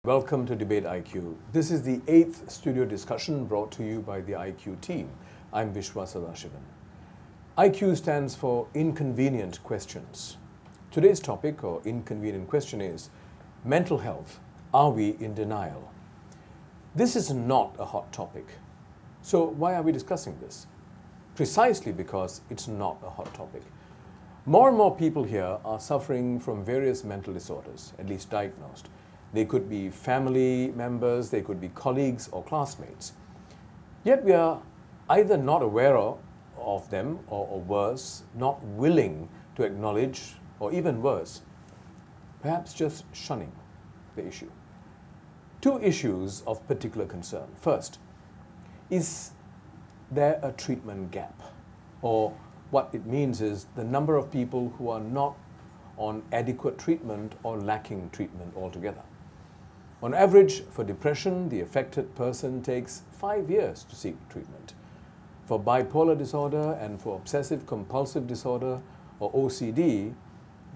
Welcome to debateIQ. This is the 8th studio discussion brought to you by the IQ team. I'm Viswa, Sadasivan. IQ stands for Inconvenient Questions. Today's topic or inconvenient question is mental health. Are we in denial? This is not a hot topic. So why are we discussing this? Precisely because it's not a hot topic. More and more people here are suffering from various mental disorders, at least diagnosed. They could be family members, they could be colleagues or classmates. Yet we are either not aware of them or worse, not willing to acknowledge, or even worse, perhaps just shunning the issue. Two issues of particular concern. First, is there a treatment gap? Or what it means is the number of people who are not on adequate treatment or lacking treatment altogether. On average, for depression, the affected person takes 5 years to seek treatment. For bipolar disorder and for obsessive-compulsive disorder or OCD,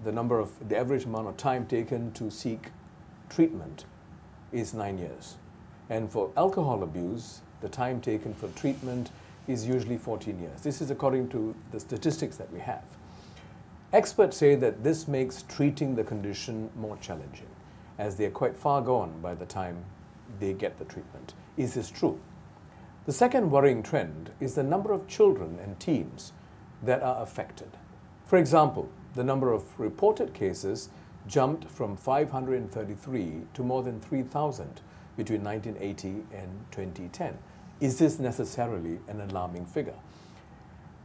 the average amount of time taken to seek treatment is 9 years. And for alcohol abuse, the time taken for treatment is usually 14 years. This is according to the statistics that we have. Experts say that this makes treating the condition more challenging, as they are quite far gone by the time they get the treatment. Is this true? The second worrying trend is the number of children and teens that are affected. For example, the number of reported cases jumped from 533 to more than 3,000 between 1980 and 2010. Is this necessarily an alarming figure?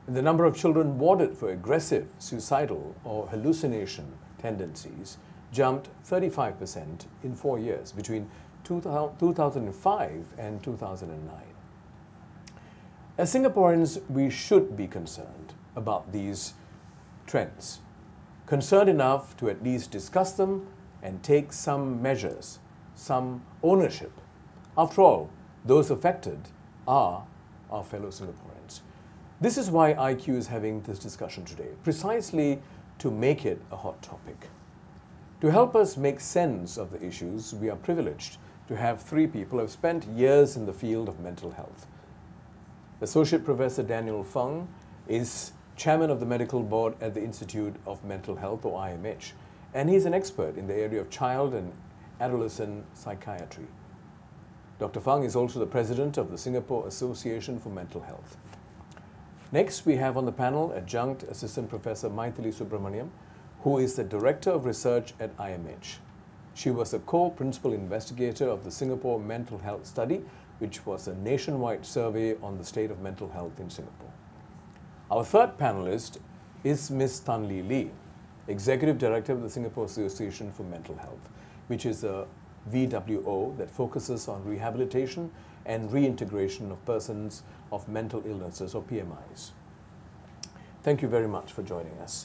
The number of children warded for aggressive, suicidal, or hallucination tendencies jumped 35% in 4 years, between 2005 and 2009. As Singaporeans, we should be concerned about these trends, concerned enough to at least discuss them and take some measures, some ownership. After all, those affected are our fellow Singaporeans. This is why IQ is having this discussion today, precisely to make it a hot topic. To help us make sense of the issues, we are privileged to have three people who have spent years in the field of mental health. Associate Professor Daniel Fung is Chairman of the Medical Board at the Institute of Mental Health, or IMH, and he's an expert in the area of child and adolescent psychiatry. Dr. Fung is also the President of the Singapore Association for Mental Health. Next, we have on the panel Adjunct Assistant Professor Mythily Subramaniam, who is the Director of Research at IMH. She was a co-principal investigator of the Singapore Mental Health Study, which was a nationwide survey on the state of mental health in Singapore. Our third panelist is Ms. Tan Lili, Executive Director of the Singapore Association for Mental Health, which is a VWO that focuses on rehabilitation and reintegration of persons of mental illnesses, or PMIs. Thank you very much for joining us.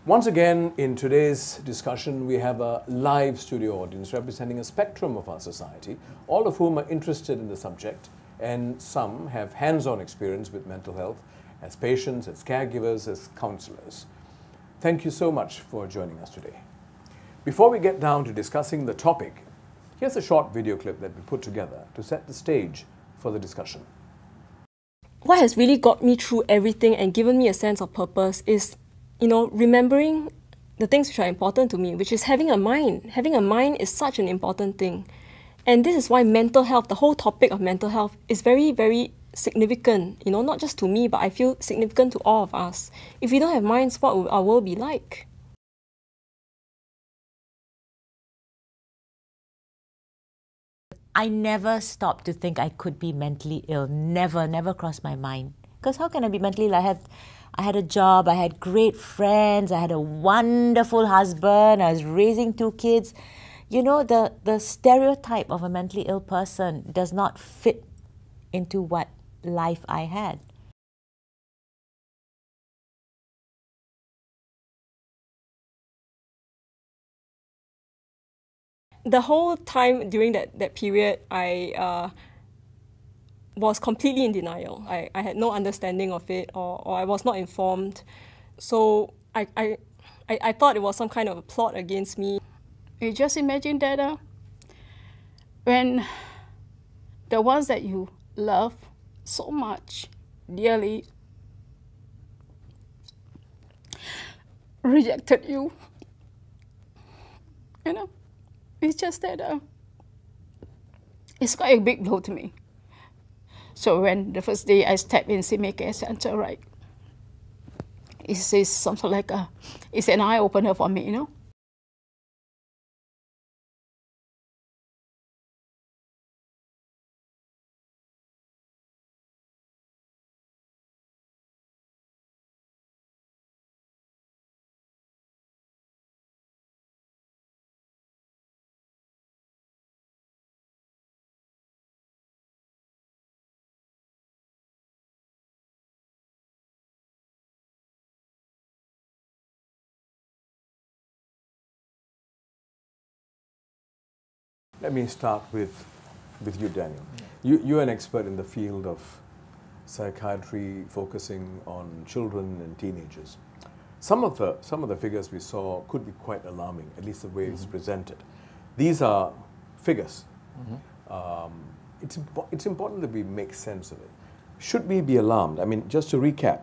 Once again, in today's discussion, we have a live studio audience representing a spectrum of our society, all of whom are interested in the subject, and some have hands-on experience with mental health as patients, as caregivers, as counselors. Thank you so much for joining us today. Before we get down to discussing the topic, here's a short video clip that we put together to set the stage for the discussion. What has really got me through everything and given me a sense of purpose is, remembering the things which are important to me, which is having a mind. Having a mind is such an important thing. And this is why mental health, the whole topic of mental health, is very, very significant, not just to me, but I feel significant to all of us. If we don't have minds, what will our world be like? I never stopped to think I could be mentally ill. Never crossed my mind. Because how can I be mentally ill? I had a job, I had great friends, I had a wonderful husband, I was raising 2 kids. The stereotype of a mentally ill person does not fit into what life I had. The whole time during that period, I was completely in denial. I had no understanding of it, or I was not informed. So I thought it was some kind of a plot against me. You just imagine that when the ones that you love so much, dearly, rejected you, you know, it's just that it's quite a big blow to me. So when the first day I stepped in CMA Care Center, right, it's something like it's an eye opener for me, you know. Let me start with you, Daniel. You're an expert in the field of psychiatry focusing on children and teenagers. Some of the figures we saw could be quite alarming, at least the way it's presented. These are figures. It's important that we make sense of it. Should we be alarmed? I mean, just to recap,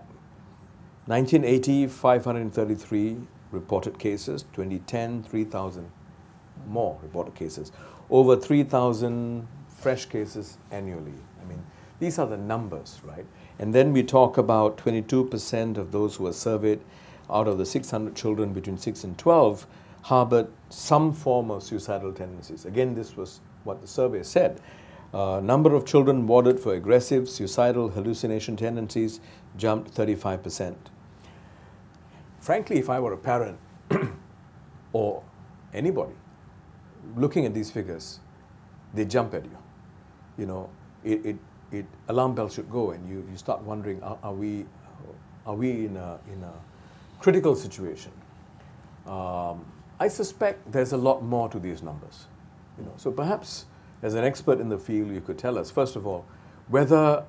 1980, 533 reported cases, 2010, 3,000 more reported cases, over 3,000 fresh cases annually. I mean, these are the numbers, right? And then we talk about 22% of those who were surveyed out of the 600 children between 6 and 12 harbored some form of suicidal tendencies. Again, this was what the survey said. Number of children warded for aggressive, suicidal, hallucination tendencies jumped 35%. Frankly, if I were a parent or anybody looking at these figures, they jump at you. You know, alarm bells should go, and you start wondering, are we in a critical situation? I suspect there's a lot more to these numbers. You know, so perhaps as an expert in the field, you could tell us, first of all, whether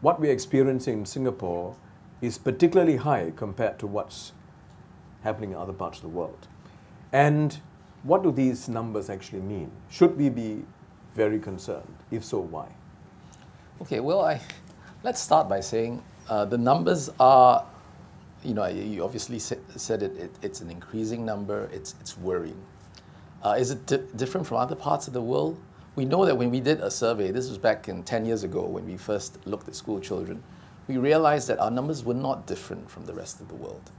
what we're experiencing in Singapore is particularly high compared to what's happening in other parts of the world. And what do these numbers actually mean? Should we be very concerned? If so, why? Okay, well, let's start by saying the numbers are, you know, you obviously said it's an increasing number, it's worrying. Is it different from other parts of the world? We know that when we did a survey, this was back in 10 years ago when we first looked at school children, we realized that our numbers were not different from the rest of the world.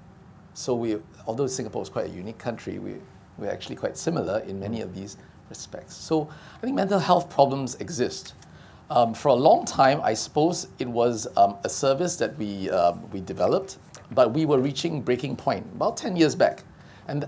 So although Singapore is quite a unique country, we're actually quite similar in many of these respects. So I think mental health problems exist. For a long time, I suppose it was a service that we developed, but we were reaching breaking point about 10 years back. And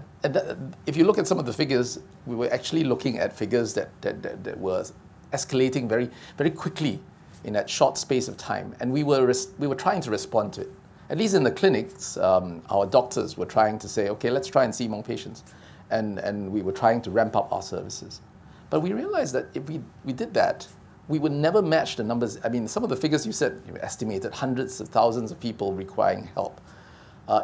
if you look at some of the figures, we were actually looking at figures that were escalating very, very quickly in that short space of time. And we were trying to respond to it. At least in the clinics, our doctors were trying to say, okay, let's try and see more patients. And we were trying to ramp up our services. But we realized that if we did that, we would never match the numbers. I mean, some of the figures you said, you estimated hundreds of thousands of people requiring help.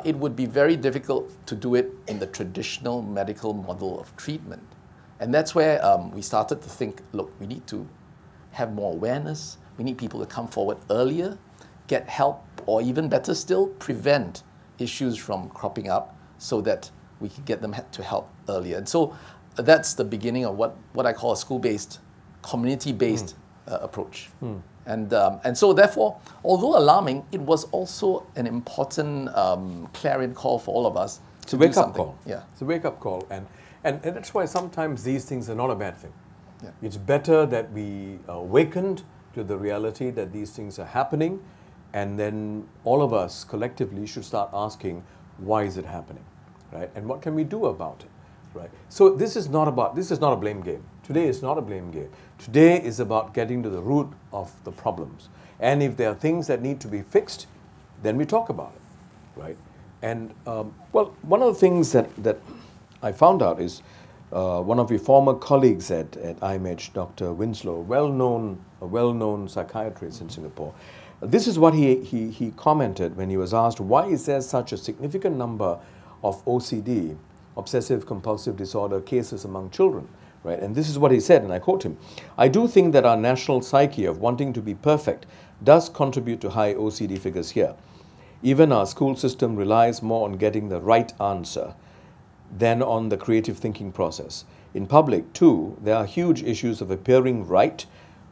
It would be very difficult to do it in the traditional medical model of treatment. And that's where we started to think, look, we need to have more awareness. We need people to come forward earlier, get help, or even better still, prevent issues from cropping up so that we can get them to help earlier. And so that's the beginning of what I call a school-based, community-based approach. And so therefore, although alarming, it was also an important clarion call for all of us to do something. Call. Yeah. It's a wake-up call. And that's why sometimes these things are not a bad thing. Yeah. It's better that we are awakened to the reality that these things are happening, and then all of us collectively should start asking, why is it happening? Right? And what can we do about it? Right? So this is not a blame game. Today is not a blame game. Today is about getting to the root of the problems. And if there are things that need to be fixed, then we talk about it. Right? And well, one of the things that I found out is one of your former colleagues at Ailments, Dr. Winslow, a well-known psychiatrist in Singapore. This is what he commented when he was asked, why is there such a significant number of OCD, obsessive compulsive disorder, cases among children, right? And this is what he said, and I quote him: "I do think that our national psyche of wanting to be perfect does contribute to high OCD figures here. Even our school system relies more on getting the right answer than on the creative thinking process. In public, too, there are huge issues of appearing right,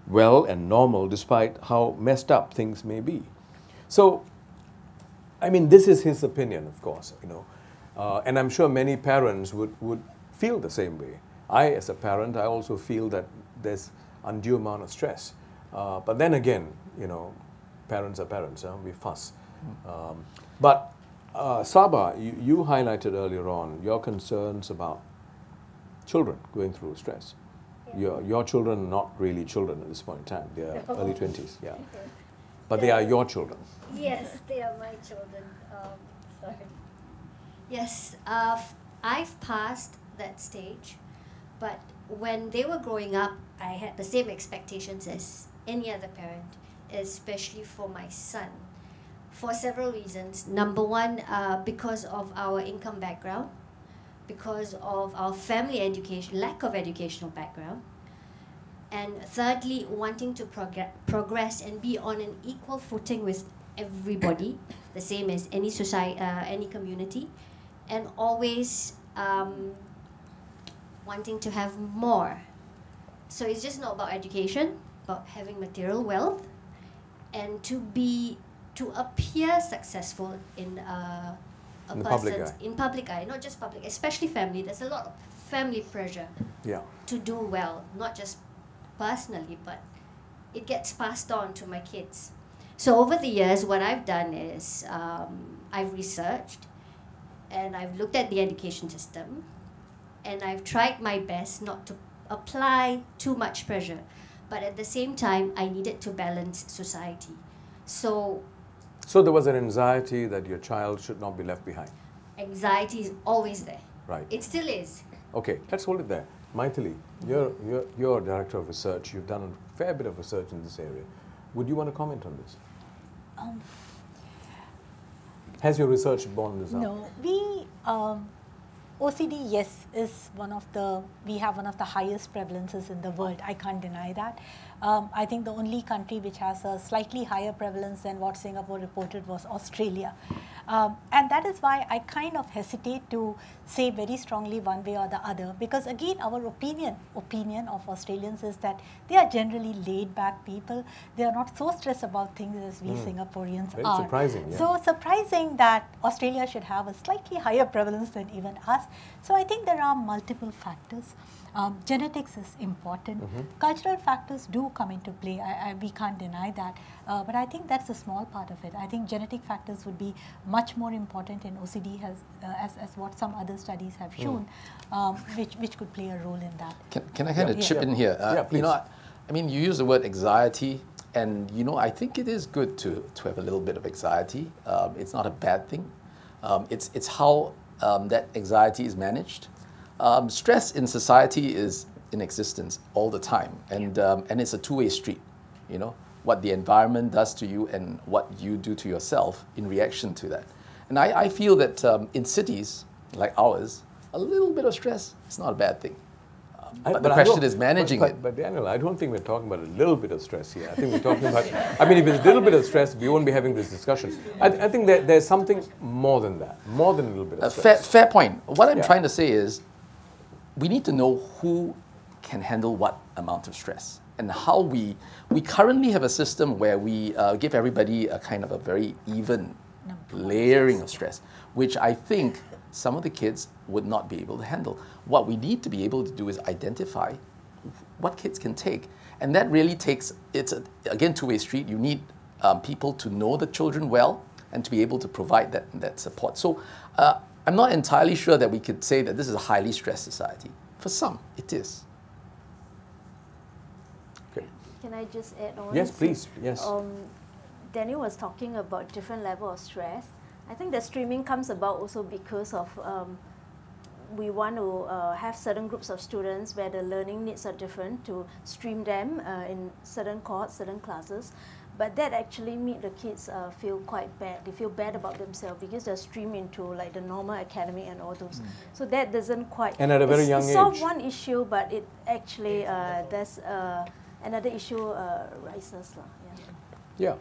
well, and normal despite how messed up things may be." So, I mean, this is his opinion, of course, you know, and I'm sure many parents would feel the same way. I, as a parent, I also feel that there's undue amount of stress. But then again, you know, parents are parents, we fuss. But Saba, you highlighted earlier on your concerns about children going through stress. Your children are not really children at this point in time. They are early 20s, yeah. But they are your children. Yes, they are my children. Sorry. Yes, I've passed that stage, but when they were growing up, I had the same expectations as any other parent, especially for my son, for several reasons. Number one, because of our income background, because of our family education, lack of educational background, and thirdly, wanting to progress and be on an equal footing with everybody, the same as any society, any community, and always wanting to have more. So it's just not about education, about having material wealth, and to appear successful in public eye, not just public, especially family. There's a lot of family pressure to do well, not just personally, but it gets passed on to my kids. So over the years, what I've done is I've researched and I've looked at the education system, and I've tried my best not to apply too much pressure, but at the same time, I needed to balance society. So there was an anxiety that your child should not be left behind. Anxiety is always there. Right. It still is. Okay, let's hold it there. Mythily, you're a director of research. You've done a fair bit of research in this area. Would you want to comment on this? Has your research borne this out? No, OCD, yes, is we have one of the highest prevalences in the world. I can't deny that. I think the only country which has a slightly higher prevalence than what Singapore reported was Australia. And that is why I kind of hesitate to say very strongly one way or the other, because again, our opinion of Australians is that they are generally laid back people. They are not so stressed about things as we Singaporeans very are. Surprising, yeah. So surprising that Australia should have a slightly higher prevalence than even us. So I think there are multiple factors. Genetics is important. Cultural factors do come into play. We can't deny that. But I think that's a small part of it. I think genetic factors would be much more important in OCD as what some other studies have shown, which could play a role in that. Can I kind of chip in here? Please. You know, I mean, you use the word anxiety, and you know, I think it is good to have a little bit of anxiety. It's not a bad thing. It's how that anxiety is managed. Stress in society is in existence all the time, and it's a two-way street. You know, what the environment does to you and what you do to yourself in reaction to that. And I feel that in cities like ours, a little bit of stress is not a bad thing. But the question is managing it. But Daniel, I don't think we're talking about a little bit of stress here. I think we're talking about, I mean, if it's a little bit of stress, we won't be having this discussion. I think there's something more than that, more than a little bit of stress. Fair point. What I'm trying to say is, we need to know who can handle what amount of stress, and how we currently have a system where we give everybody a kind of a very even layering of stress, which I think some of the kids would not be able to handle. What we need to be able to do is identify what kids can take, and that really takes, it's again two-way street. You need people to know the children well and to be able to provide that support. So I'm not entirely sure that we could say that this is a highly stressed society. For some, it is. Okay. Can I just add on? Yes, please. Yes. Daniel was talking about different level of stress. I think the streaming comes about also because of we want to have certain groups of students where the learning needs are different, to stream them in certain cohorts, certain classes. But that actually made the kids feel quite bad. They feel bad about themselves because they're streamed into like the normal academy and all those. So that doesn't quite. And at a very young age. It solved one issue, but it actually there's another issue rises. Yeah.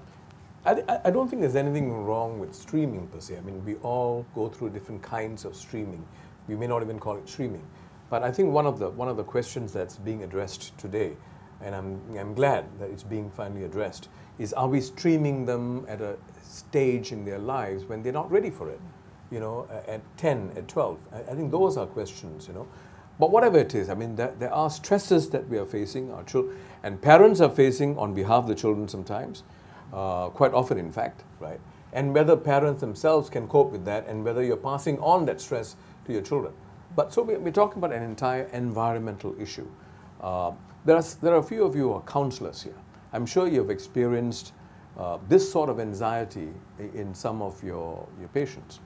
I don't think there's anything wrong with streaming per se. I mean, we all go through different kinds of streaming. We may not even call it streaming. But I think one of the questions that's being addressed today, and I'm glad that it's being finally addressed, is are we streaming them at a stage in their lives when they're not ready for it? You know, at 10, at 12. I think those are questions, you know. But whatever it is, I mean, there are stresses that we are facing, our children, and parents are facing on behalf of the children sometimes, quite often in fact, right? And whether parents themselves can cope with that and whether you're passing on that stress to your children. But so we're talking about an entire environmental issue. There are a few of you who are counselors here. I'm sure you've experienced this sort of anxiety in some of your patients.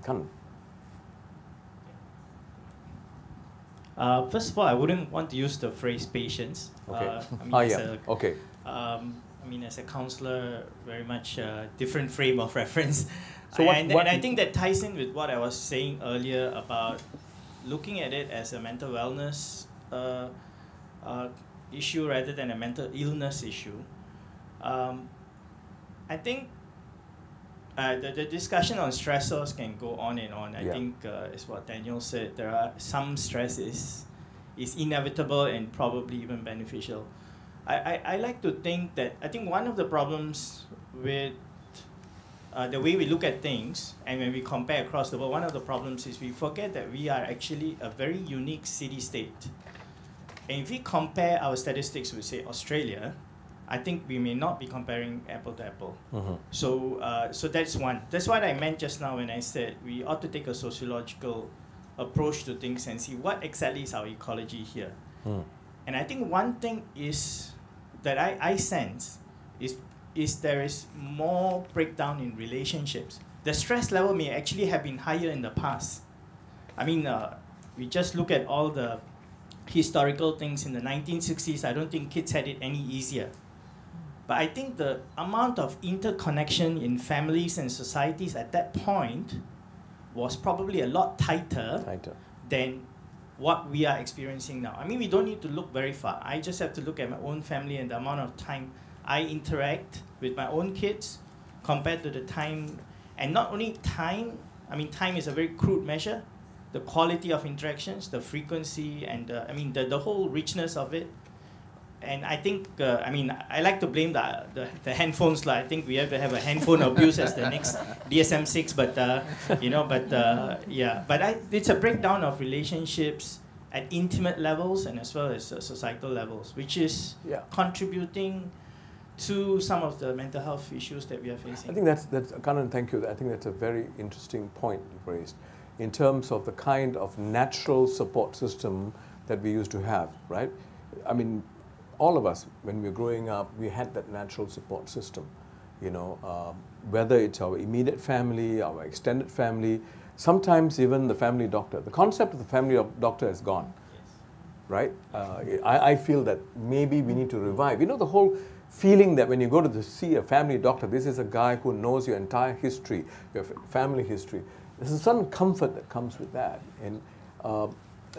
Kan. First of all, I wouldn't want to use the phrase patience. Okay. I mean, as a counselor, very much different frame of reference. So and I think that ties in with what I was saying earlier about looking at it as a mental wellness issue rather than a mental illness issue. I think the discussion on stressors can go on and on. I think is what Daniel said. There are some stress is inevitable and probably even beneficial. I like to think that I think one of the problems with the way we look at things and when we compare across the world, one of the problems is we forget that we are actually a very unique city-state. And if we compare our statistics with, say, Australia, I think we may not be comparing apple to apple. So that's one. That's what I meant just now when I said we ought to take a sociological approach to things and see what exactly is our ecology here. And I think one thing is that I sense is there is more breakdown in relationships. The stress level may actually have been higher in the past. I mean, we just look at all the historical things in the 1960s. I don't think kids had it any easier. But I think the amount of interconnection in families and societies at that point was probably a lot tighter. Than what we are experiencing now. I mean, we don't need to look very far. I just have to look at my own family and the amount of time I interact with my own kids compared to the time, and not only time, I mean, time is a very crude measure, the quality of interactions, the frequency, and the whole richness of it. And I think, I like to blame the handphones. I think we have to have a handphone abuse as the next DSM-6, but it's a breakdown of relationships at intimate levels and as well as societal levels, which is contributing to some of the mental health issues that we are facing. I think that's Kanan, thank you. I think that's a very interesting point you've raised in terms of the kind of natural support system that we used to have, right? I mean, all of us, when we were growing up, we had that natural support system, you know, whether it's our immediate family, our extended family, sometimes even the family doctor. The concept of the family doctor is gone, right? I feel that maybe we need to revive. You know, the whole feeling that when you go to see a family doctor, this is a guy who knows your entire history, your family history. There's a certain comfort that comes with that. And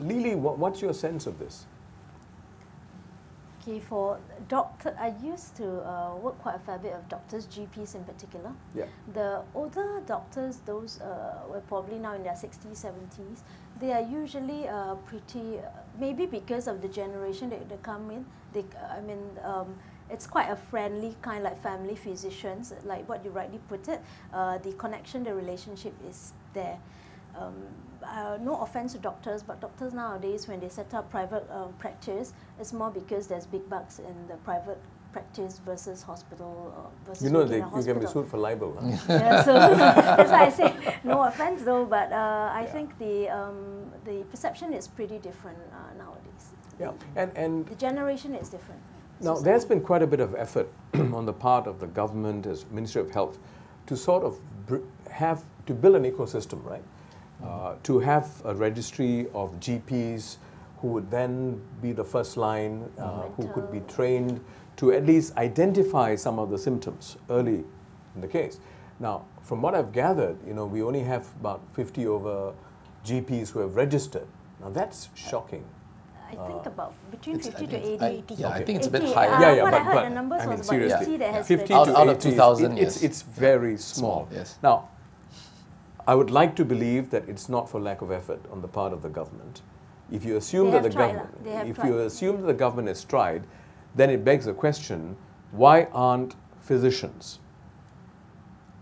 Lili, what's your sense of this? Okay, for doctor, I used to work quite a fair bit of doctors, GPs in particular. Yeah. The older doctors, those were probably now in their 60s, 70s, they are usually pretty, maybe because of the generation that they come in, it's quite a friendly kind, like family physicians, like what you rightly put it. The connection, the relationship is there. No offense to doctors, but doctors nowadays, when they set up private practice, it's more because there's big bucks in the private practice versus hospital. Versus you know, you can be sued for libel. Huh? Yeah, so that's why I say no offense though, but I think the perception is pretty different nowadays. Yeah, and the generation is different. Now, there's been quite a bit of effort on the part of the government as Ministry of Health to sort of build an ecosystem, right? To have a registry of GPs who would then be the first line, who could be trained to at least identify some of the symptoms early in the case. Now, from what I've gathered, we only have about 50 over GPs who have registered. Now that's shocking. I think about between 50 to 80. Yeah, I think it's a 80, bit higher. what I heard the numbers was about 80 that has 50 been. to Out of 80, 2,000, yes. It's very small. Yes. Now, I would like to believe that it's not for lack of effort on the part of the government. If you assume that the government has tried, then it begs the question: why aren't physicians,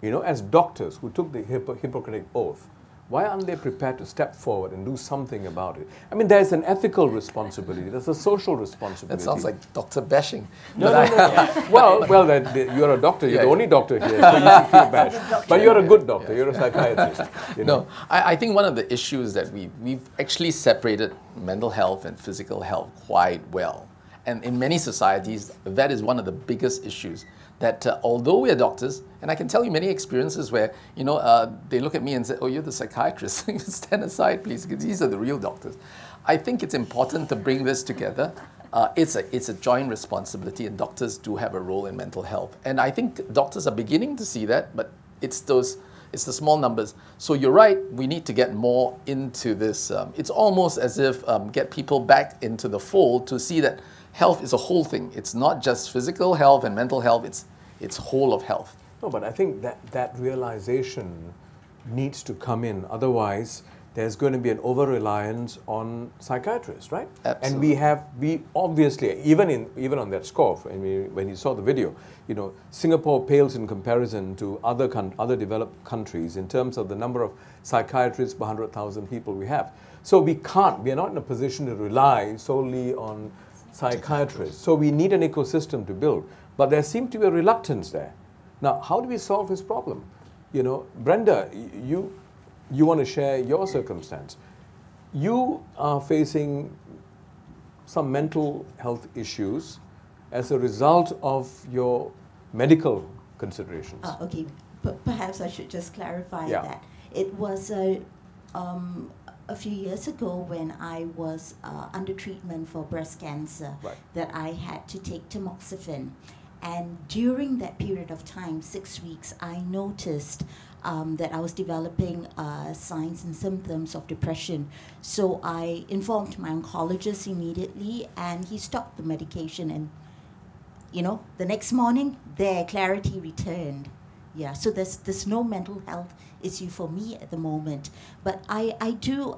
as doctors who took the Hippocratic Oath, why aren't they prepared to step forward and do something about it? I mean, there's an ethical responsibility, there's a social responsibility. That sounds like doctor bashing. No. Well, you're a doctor, you're the only doctor here, so you should feel bashed. But you're a good doctor, you're a psychiatrist. No, I think one of the issues that we've actually separated mental health and physical health quite well. And in many societies, that is one of the biggest issues. That although we are doctors, and I can tell you many experiences where, they look at me and say, oh, you're the psychiatrist. Stand aside, please, because these are the real doctors. I think it's important to bring this together. It's a joint responsibility, and doctors do have a role in mental health. And I think doctors are beginning to see that, but it's the small numbers. So you're right, we need to get more into this. It's almost as if get people back into the fold to see that health is a whole thing. It's not just physical health and mental health, it's whole of health. No, but I think that realization needs to come in. Otherwise, there's going to be an over-reliance on psychiatrists, right? Absolutely. And we obviously, even on that score, when you saw the video, Singapore pales in comparison to other developed countries in terms of the number of psychiatrists per 100,000 people we have. So we are not in a position to rely solely on psychiatrists. So we need an ecosystem to build. But there seems to be a reluctance there. Now, how do we solve this problem? Brenda, you want to share your circumstance. You are facing some mental health issues as a result of your medical considerations. Okay, perhaps I should just clarify that. It was a few years ago when I was under treatment for breast cancer that I had to take tamoxifen. And during that period of time, 6 weeks, I noticed that I was developing signs and symptoms of depression. So I informed my oncologist immediately, and he stopped the medication. And, the next morning, clarity returned. Yeah, so there's no mental health issue for me at the moment. But I do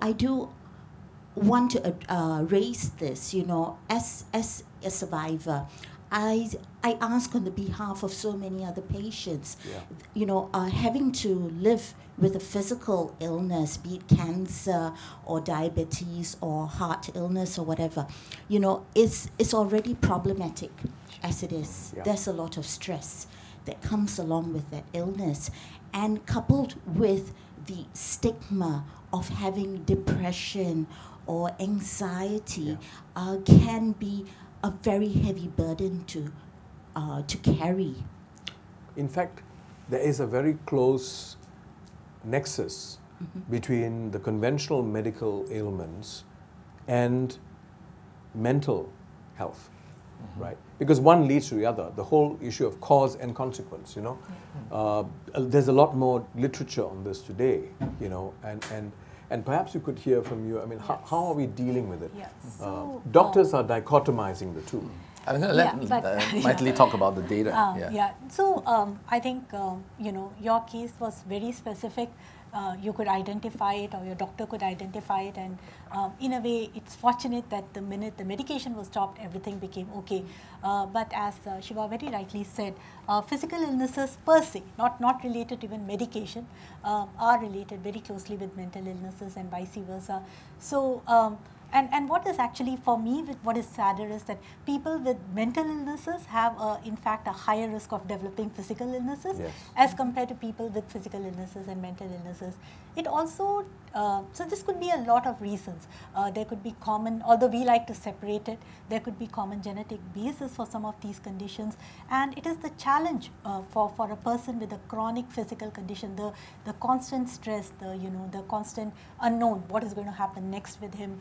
want to raise this, as a survivor. I ask on the behalf of so many other patients, having to live with a physical illness, be it cancer or diabetes or heart illness or whatever, it's already problematic as it is. Yeah. There's a lot of stress that comes along with that illness, and coupled with the stigma of having depression or anxiety can be a very heavy burden to carry. In fact, there is a very close nexus between the conventional medical ailments and mental health, right? Because one leads to the other. The whole issue of cause and consequence, there's a lot more literature on this today, and perhaps you could hear from you. I mean, how are we dealing with it? Yeah. So, doctors are dichotomizing the two. I'm going to let Mythily talk about the data. So I think, your case was very specific. You could identify it, or your doctor could identify it, and in a way, it's fortunate that the minute the medication was stopped, everything became okay. But as Shiva very rightly said, physical illnesses per se, not related to even medication, are related very closely with mental illnesses and vice versa. So, and what is actually, for me, what is sadder is that people with mental illnesses have, in fact, a higher risk of developing physical illnesses as compared to people with physical illnesses and mental illnesses. It also, so this could be a lot of reasons. There could be common, although we like to separate it, there could be common genetic basis for some of these conditions. And it is the challenge for a person with a chronic physical condition, the constant stress, the constant unknown, what is going to happen next with him,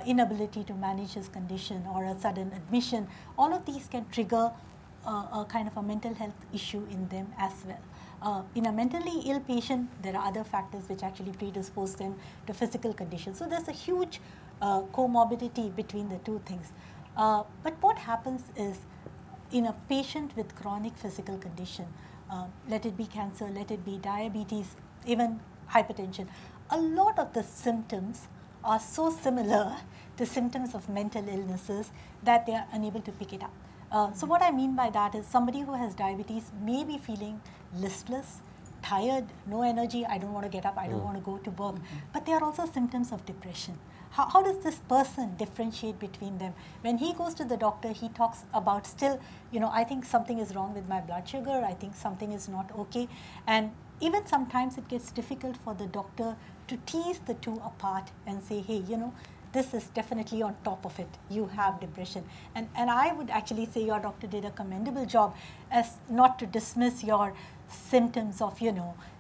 inability to manage his condition or a sudden admission, all of these can trigger a kind of a mental health issue in them as well. In a mentally ill patient, there are other factors which actually predispose them to physical conditions. So there's a huge comorbidity between the two things. But what happens is, in a patient with chronic physical condition, let it be cancer, let it be diabetes, even hypertension, a lot of the symptoms are so similar to symptoms of mental illnesses that they are unable to pick it up. So what I mean by that is, somebody who has diabetes may be feeling listless, tired, no energy, I don't want to get up, I don't want to go to work. But there are also symptoms of depression. How does this person differentiate between them? When he goes to the doctor, he talks about still, I think something is wrong with my blood sugar, I think something is not okay. And even sometimes it gets difficult for the doctor to tease the two apart and say, hey, this is definitely on top of it, you have depression. And I would actually say your doctor did a commendable job as not to dismiss your symptoms of,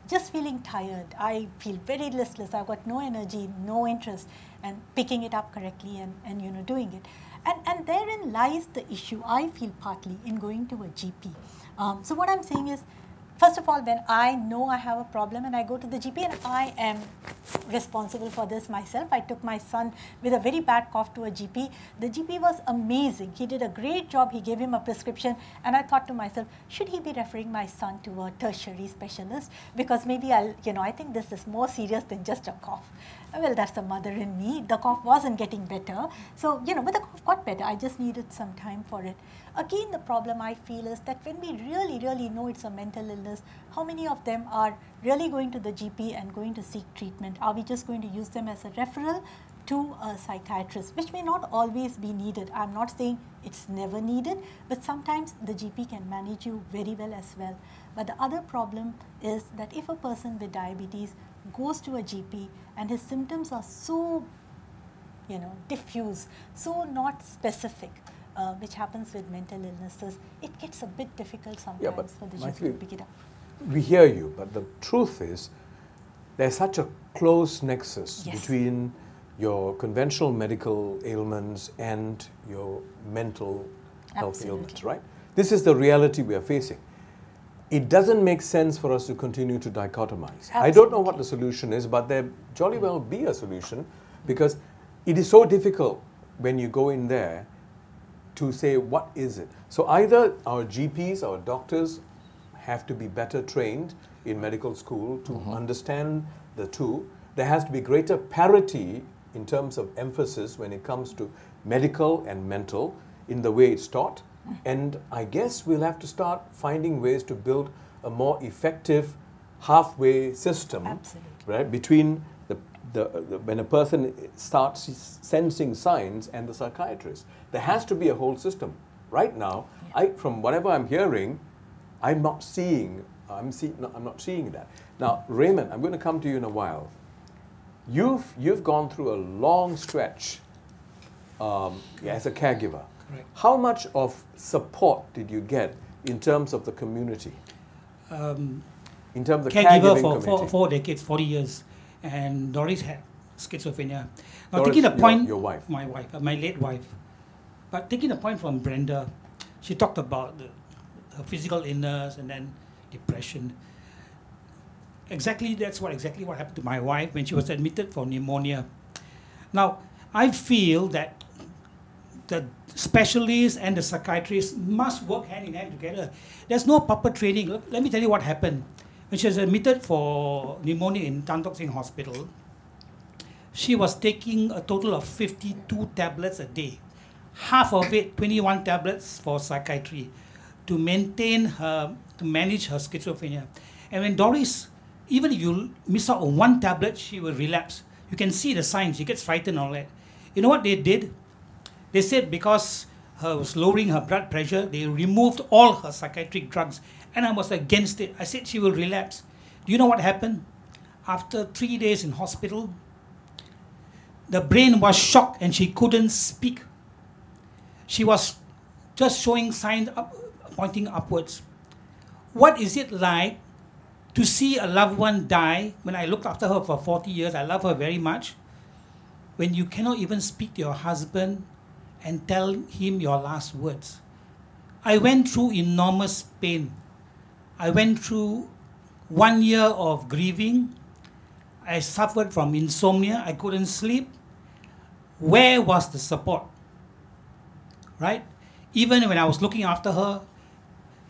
just feeling tired, I feel very listless, I've got no energy, no interest, and picking it up correctly and doing it. And therein lies the issue, I feel, partly in going to a GP. So what I'm saying is, first of all, when I know I have a problem and I go to the GP, and I am responsible for this myself. I took my son with a very bad cough to a GP. The GP was amazing. He did a great job. He gave him a prescription, and I thought to myself, should he be referring my son to a tertiary specialist? Because maybe I think this is more serious than just a cough. Well, that's the mother in me. The cough wasn't getting better. So, but the cough got better. I just needed some time for it. Again, the problem I feel is that when we really, really know it's a mental illness, how many of them are really going to the GP and going to seek treatment? Are we just going to use them as a referral to a psychiatrist, which may not always be needed? I'm not saying it's never needed, but sometimes the GP can manage you very well as well. But the other problem is that if a person with diabetes goes to a GP and his symptoms are so, diffuse, so not specific, which happens with mental illnesses, it gets a bit difficult sometimes for the GP to pick it up. We hear you, but the truth is there's such a close nexus between your conventional medical ailments and your mental health ailments, right? This is the reality we are facing. It doesn't make sense for us to continue to dichotomize. Absolutely. I don't know what the solution is, but there jolly well be a solution, because it is so difficult when you go in there to say, what is it? So either our GPs, our doctors, have to be better trained in medical school to understand the two. There has to be greater parity in terms of emphasis when it comes to medical and mental in the way it's taught. And I guess we'll have to start finding ways to build a more effective halfway system, right, between when a person starts sensing signs and the psychiatrist. There has to be a whole system. Right now, from whatever I'm hearing, I'm not seeing that. Now, Raymond, I'm going to come to you in a while. You've gone through a long stretch as a caregiver. Correct. How much of support did you get in terms of the community? In terms of the caregiving for community? 4 decades, 40 years, and Doris had schizophrenia. Now, Doris, taking a point, your wife, my wife, my late wife, but taking a point from Brenda, she talked about her physical illness and then depression. That's exactly what happened to my wife when she was admitted for pneumonia. Now, I feel that the specialists and the psychiatrists must work hand in hand together. There's no proper training. Let me tell you what happened. When she was admitted for pneumonia in Tan Tock Seng Hospital, she was taking a total of 52 tablets a day. Half of it, 21 tablets for psychiatry, to manage her schizophrenia. And when Doris, even if you miss out on one tablet, she will relapse. You can see the signs. She gets frightened and all that. You know what they did? They said because her was lowering her blood pressure, they removed all her psychiatric drugs. And I was against it. I said she will relapse. Do you know what happened? After 3 days in hospital, the brain was shocked and she couldn't speak. She was just showing signs pointing upwards. What is it like to see a loved one die? When I looked after her for 40 years, I love her very much. when you cannot even speak to your husband and tell him your last words. I went through enormous pain. I went through 1 year of grieving. I suffered from insomnia. I couldn't sleep. Where was the support? Right? Even when I was looking after her,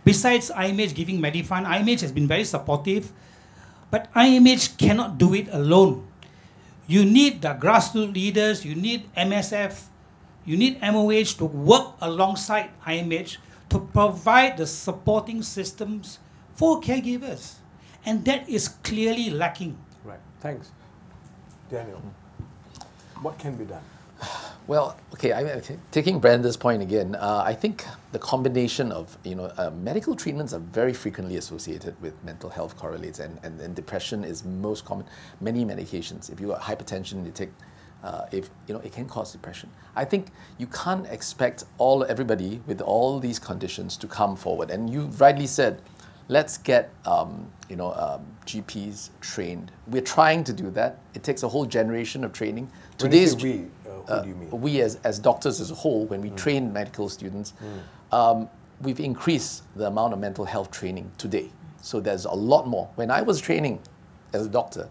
besides IMH giving Medifund, IMH has been very supportive, but IMH cannot do it alone. You need the grassroots leaders, you need MSF, you need MOH to work alongside IMH to provide the supporting systems for caregivers. And that is clearly lacking. Right, thanks. Daniel, what can be done? Well, okay, taking Brenda's point again, I think the combination of, medical treatments are very frequently associated with mental health correlates, and depression is most common. Many medications, if you got hypertension, you take, it can cause depression. I think you can't expect everybody with all these conditions to come forward. And you rightly said, let's get, GPs trained. We're trying to do that. It takes a whole generation of training. Today's who do you mean? We as doctors as a whole, when we train medical students, we've increased the amount of mental health training today. So there's a lot more. When I was training as a doctor,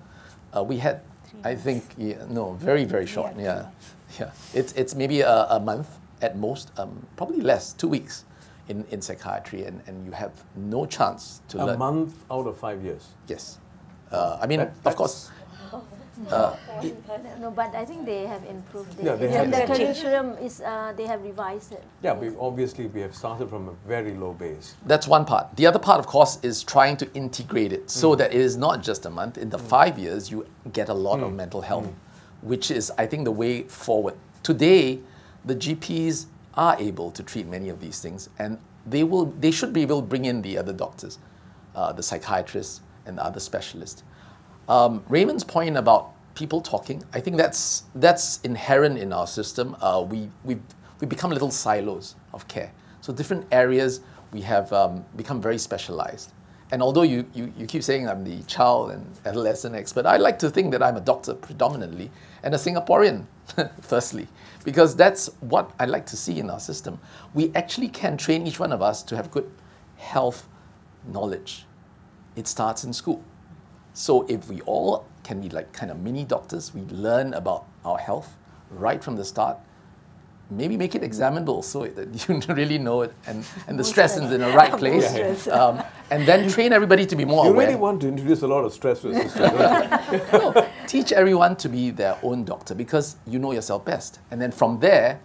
we had, I think, very, very short. Yeah. It's maybe a month at most, probably less, 2 weeks in psychiatry, and you have no chance to learn. A month out of 5 years? Yes. Of course. No, but I think they have improved it. Yeah, the curriculum is, they have revised it. Yeah, we have started from a very low base. That's one part. The other part, of course, is trying to integrate it so that it is not just a month. In the 5 years, you get a lot of mental health, which is, I think, the way forward. Today, the GPs are able to treat many of these things, and they should be able to bring in the other doctors, the psychiatrists and the other specialists. Raymond's point about people talking, I think that's inherent in our system. We become little silos of care. So different areas we have become very specialized. And although you keep saying I'm the child and adolescent expert, I like to think that I'm a doctor predominantly and a Singaporean, firstly, because that's what I like to see in our system. We actually can train each one of us to have good health knowledge. It starts in school. So if we all can be like kind of mini doctors, we learn about our health right from the start, maybe make it examinable so that you really know it and the stress is in the right place. And then train everybody to be more aware. You really want to introduce a lot of stress to the system, don't you? No, teach everyone to be their own doctor because you know yourself best. And then from there,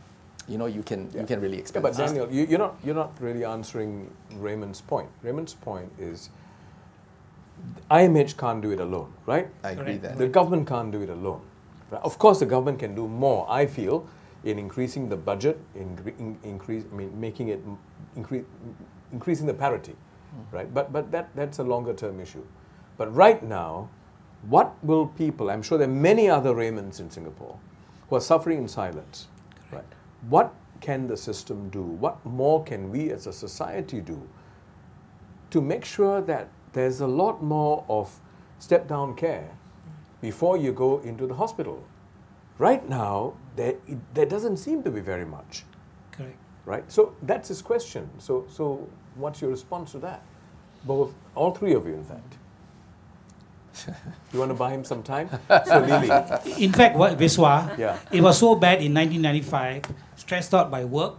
you can really expand. Yeah, but Daniel, you're not really answering Raymond's point. Raymond's point is IMH can't do it alone, right? I agree that. The government can't do it alone. Right? Of course, the government can do more, I feel, in increasing the budget, increasing the parity, right? But that's a longer term issue. But right now, what will people, I'm sure there are many other Raymonds in Singapore who are suffering in silence, right? What can the system do? What more can we as a society do to make sure that there's a lot more of step-down care before you go into the hospital? Right now, there doesn't seem to be very much. Correct. Right? So that's his question. So what's your response to that? All three of you, in fact. You want to buy him some time? So Lili. In fact, Viswa, yeah. It was so bad in 1995, stressed out by work,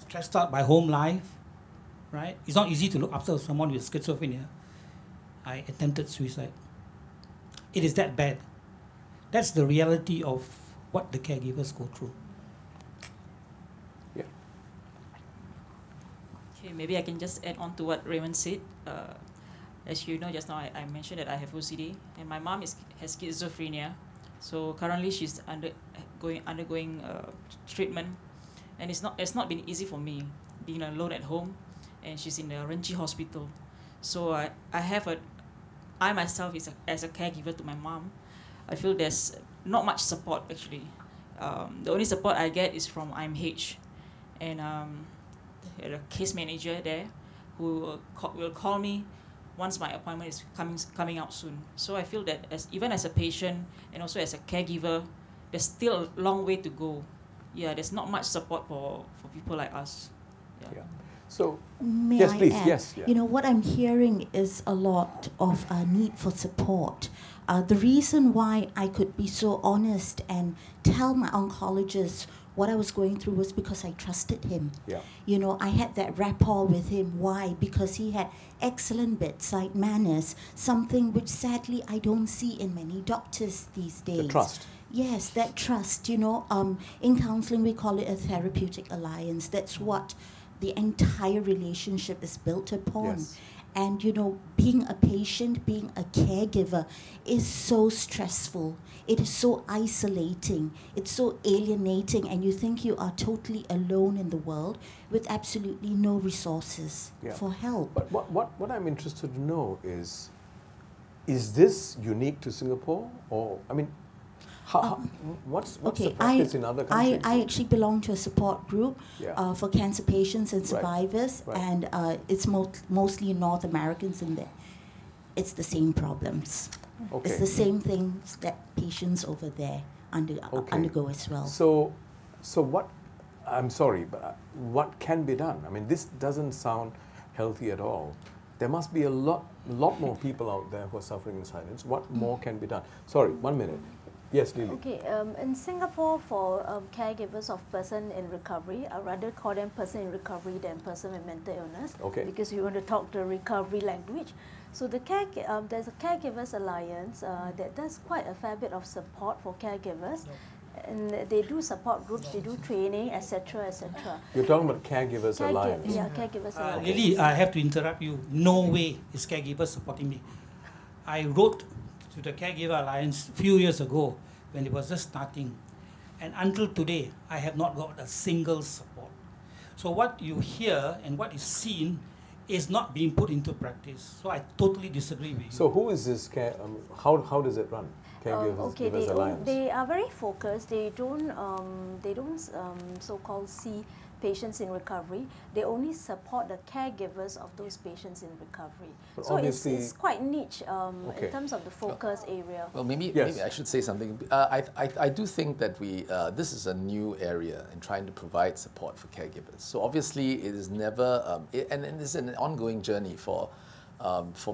stressed out by home life, right? It's not easy to look after someone with schizophrenia. I attempted suicide. It is that bad. That's the reality of what the caregivers go through. Yeah. Okay, maybe I can just add on to what Raymond said. As you know, just now I mentioned that I have OCD, and my mom has schizophrenia. So currently she's undergoing treatment, and it's not been easy for me being alone at home, and she's in the Renci hospital. So I myself as a caregiver to my mom, I feel there's not much support actually. The only support I get is from IMH, and a case manager there who will call me once my appointment is coming out soon. So I feel that even as a patient and also as a caregiver, there's still a long way to go. Yeah, there's not much support for people like us. Yeah. So, may yes, I please, add? yes. You know, what I'm hearing is a lot of need for support. The reason why I could be so honest and tell my oncologist what I was going through was because I trusted him. Yeah. You know, I had that rapport with him. Why? Because he had excellent bedside manners, something which sadly I don't see in many doctors these days. The trust. Yes, that trust, you know, in counseling we call it a therapeutic alliance. That's what the entire relationship is built upon. Yes. And, you know, being a patient, being a caregiver is so stressful. It is so isolating. It's so alienating. And you think you are totally alone in the world with absolutely no resources for help. But what I'm interested to know is this unique to Singapore? Or, I mean, what's the practice in other countries? I actually belong to a support group for cancer patients and survivors, and it's mostly North Americans in there. It's the same problems. Okay. It's the same things that patients over there undergo as well. So what, I'm sorry, but what can be done? I mean, this doesn't sound healthy at all. There must be a lot more people out there who are suffering in silence. What more can be done? Sorry, 1 minute. Yes, Lili. Okay, in Singapore, for caregivers of person in recovery, I rather call them person in recovery than person with mental illness. Okay. Because we want to talk the recovery language. So the there's a Caregivers Alliance that does quite a fair bit of support for caregivers. And they do support groups, they do training, etc., etc. You're talking about Caregivers Alliance. Yeah, Caregivers Alliance. Lili, I have to interrupt you. No way is caregivers supporting me. I wrote to the Caregiver Alliance a few years ago when it was just starting. And until today, I have not got a single support. So what you hear and what is seen is not being put into practice. So I totally disagree with you. So who is this how does it run? Caregivers Alliance. They are very focused. They don't so-called see patients in recovery. They only support the caregivers of those patients in recovery. But so it's quite niche in terms of the focus area. Well, maybe I should say something. I do think that this is a new area in trying to provide support for caregivers. So obviously it is never, and it's an ongoing journey for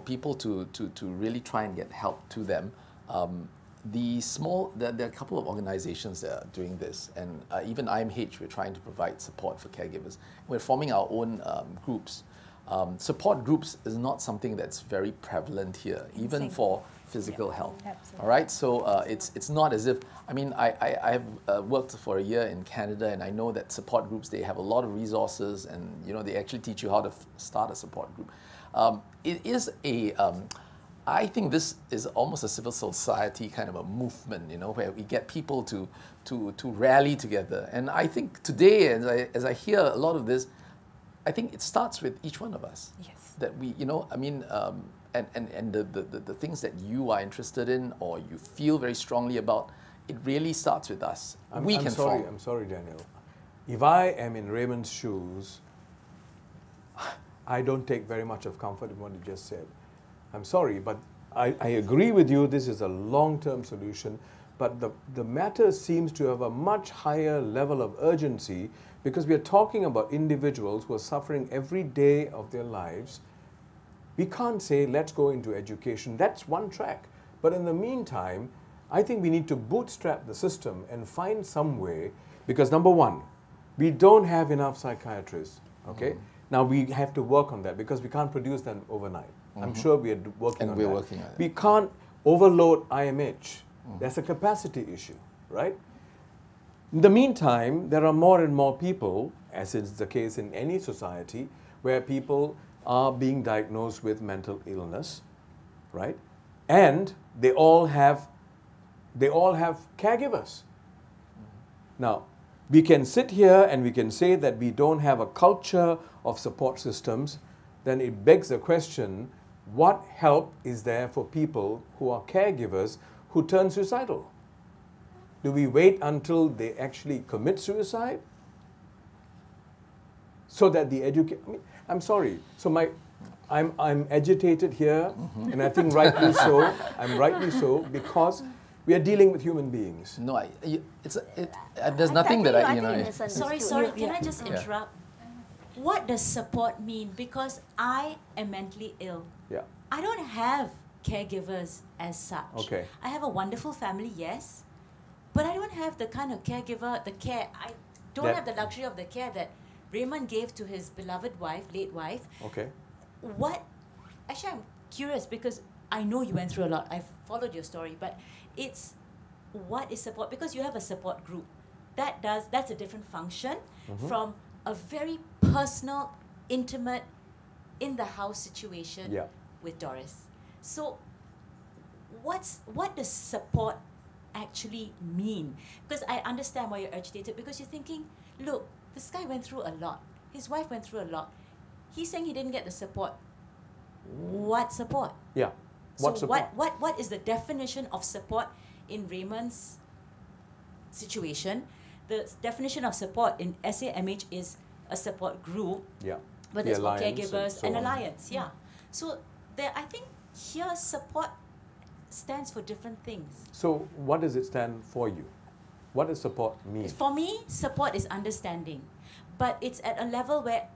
people to really try and get help to them. There are a couple of organizations that are doing this, and even IMH, we're trying to provide support for caregivers. We're forming our own groups. Support groups is not something that's very prevalent here, even for physical health. All right, so it's not as if, I mean, I have worked for a year in Canada, and I know that support groups, they have a lot of resources, and you know, they actually teach you how to start a support group. It is I think this is almost a civil society kind of a movement, you know, where we get people to rally together. And I think today, as I hear a lot of this, I think it starts with each one of us. Yes. That we, you know, I mean, and the things that you are interested in or you feel very strongly about, it really starts with us. I'm sorry, Daniel. If I am in Raymond's shoes, I don't take very much of comfort in what you just said. I'm sorry, but I agree with you, this is a long-term solution, but the matter seems to have a much higher level of urgency because we are talking about individuals who are suffering every day of their lives. We can't say, let's go into education. That's one track. But in the meantime, I think we need to bootstrap the system and find some way, because number one, we don't have enough psychiatrists, okay? Now we have to work on that because we can't produce them overnight. I'm sure we are working on that. We can't overload IMH. That's a capacity issue, right? In the meantime, there are more and more people, as is the case in any society, where people are being diagnosed with mental illness, right? And they all have caregivers. Now, we can sit here and we can say that we don't have a culture of support systems. Then it begs the question, what help is there for people who are caregivers who turn suicidal? Do we wait until they actually commit suicide? So that the I'm sorry. So I'm agitated here, and I think rightly so. I'm rightly so because We are dealing with human beings. No, there's nothing that I, you know. Sorry, can I just interrupt? What does support mean? Because I am mentally ill. Yeah. I don't have caregivers as such. Okay. I have a wonderful family, yes, but I don't have the kind of caregiver, the care. I don't have the luxury of the care that Raymond gave to his beloved wife, late wife. Okay. Actually, I'm curious because I know you went through a lot. I've followed your story, but what is support? Because you have a support group. That's a different function from a very personal, intimate, in the house situation with Doris. So what does support actually mean? Because I understand why you're agitated, because you're thinking, look, this guy went through a lot. His wife went through a lot. He's saying he didn't get the support. What support? Yeah. What support? What is the definition of support in Raymond's situation? The definition of support in SAMH is a support group. Yeah. But The there's for caregivers and on. alliance. Yeah. So I think here support stands for different things. So what does it stand for you? What does support mean? For me, support is understanding, but it's at a level where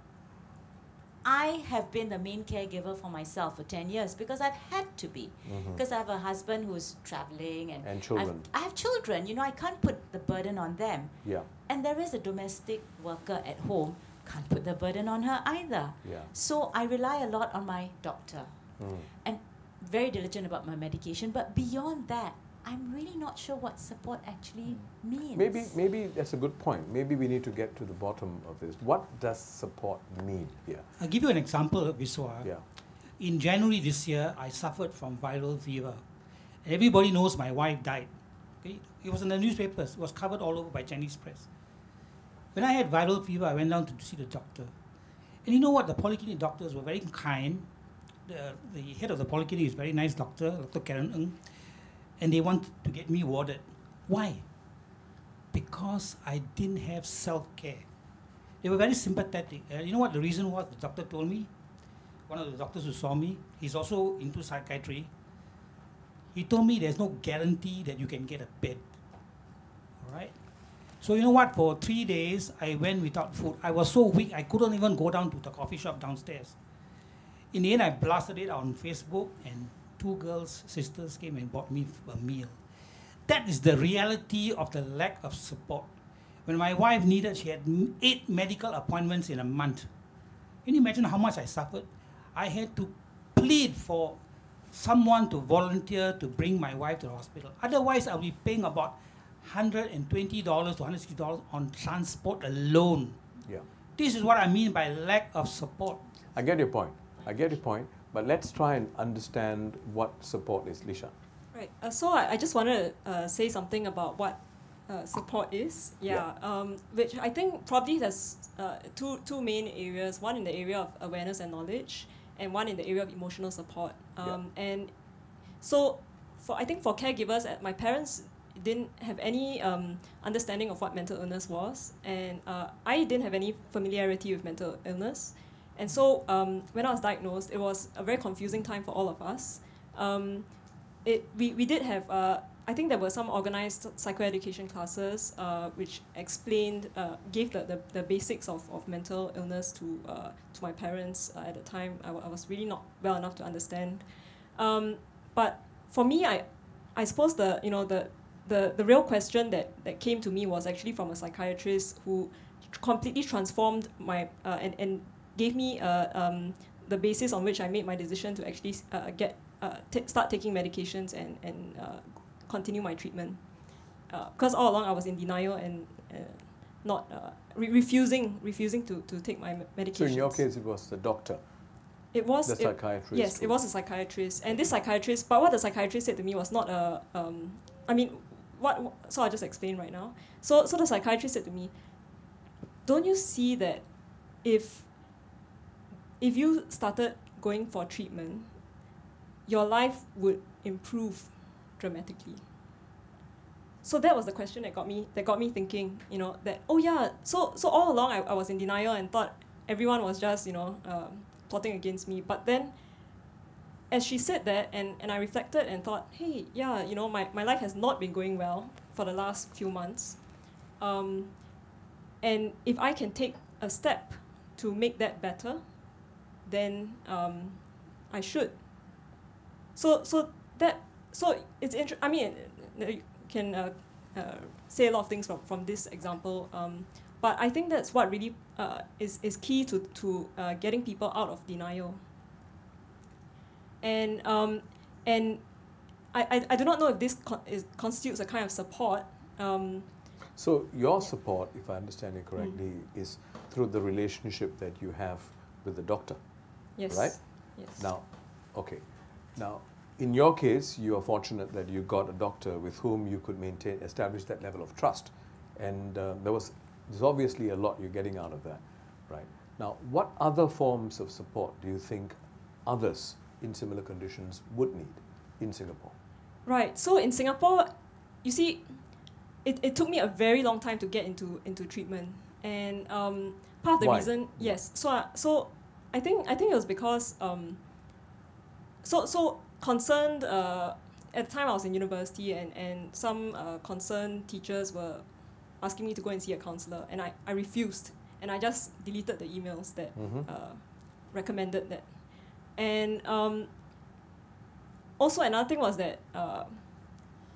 I have been the main caregiver for myself for 10 years because I've had to be. Because I have a husband who's traveling and children. I have children. You know, I can't put the burden on them. Yeah. And there is a domestic worker at home. Can't put the burden on her either. Yeah. So I rely a lot on my doctor. And very diligent about my medication. But beyond that, I'm really not sure what support actually means. Maybe that's a good point. Maybe we need to get to the bottom of this. What does support mean here? I'll give you an example, Viswa. Yeah. In January this year, I suffered from viral fever. Everybody knows my wife died. Okay? It was in the newspapers. It was covered all over by Chinese press. When I had viral fever, I went down to see the doctor. And you know what? The polyclinic doctors were very kind. The head of the polyclinic is a very nice doctor, Dr. Karen Ng. And they wanted to get me warded. Why? Because I didn't have self-care. They were very sympathetic. You know what the reason was? The doctor told me. One of the doctors who saw me, he's also into psychiatry. He told me there's no guarantee that you can get a bed. All right? So you know what? For 3 days, I went without food. I was so weak, I couldn't even go down to the coffee shop downstairs. In the end, I blasted it on Facebook, and 2 girls, sisters, came and bought me a meal. That is the reality of the lack of support. When my wife needed, she had 8 medical appointments in a month. Can you imagine how much I suffered? I had to plead for someone to volunteer to bring my wife to the hospital. Otherwise, I'll be paying about $120 to $160 on transport alone. Yeah. This is what I mean by lack of support. I get your point. But let's try and understand what support is, Lisha. Right. So I just wanted to say something about what support is. Which I think probably there's two main areas. One in the area of awareness and knowledge, and one in the area of emotional support. And so I think for caregivers, my parents didn't have any understanding of what mental illness was, and I didn't have any familiarity with mental illness. And so when I was diagnosed, it was a very confusing time for all of us. We did have, I think there were some organized psychoeducation classes which explained, gave the basics of mental illness to my parents at the time. I was really not well enough to understand. But for me, I suppose the real question that came to me was actually from a psychiatrist who completely transformed my and gave me the basis on which I made my decision to actually start taking medications and continue my treatment. Because all along I was in denial and not refusing to take my medications. So in your case, it was the doctor. It was the psychiatrist. Yes, it was a psychiatrist, and this psychiatrist. But what the psychiatrist said to me was not a. So I'll just explain right now. So the psychiatrist said to me, "Don't you see that if you started going for treatment, your life would improve dramatically?" So that was the question that got me thinking, that, oh yeah, so all along I was in denial and thought everyone was just, plotting against me. But then as she said that, and I reflected and thought, hey, yeah, you know, my life has not been going well for the last few months. And if I can take a step to make that better, then I should. So it's I mean, you can say a lot of things from this example, but I think that's what really is key to getting people out of denial. And I do not know if this constitutes a kind of support. So your support, if I understand it correctly, is through the relationship that you have with the doctor, yes. Right? Yes. Now, okay. Now, in your case, you are fortunate that you got a doctor with whom you could establish that level of trust. And there's obviously a lot you're getting out of that, right? Now, what other forms of support do you think others in similar conditions would need in Singapore? Right. So in Singapore, you see, it took me a very long time to get into treatment, and part of the Why? reason, yes. So I think it was because so concerned at the time I was in university, and some concerned teachers were asking me to go and see a counselor, and I refused, and I just deleted the emails that recommended that. And also another thing was that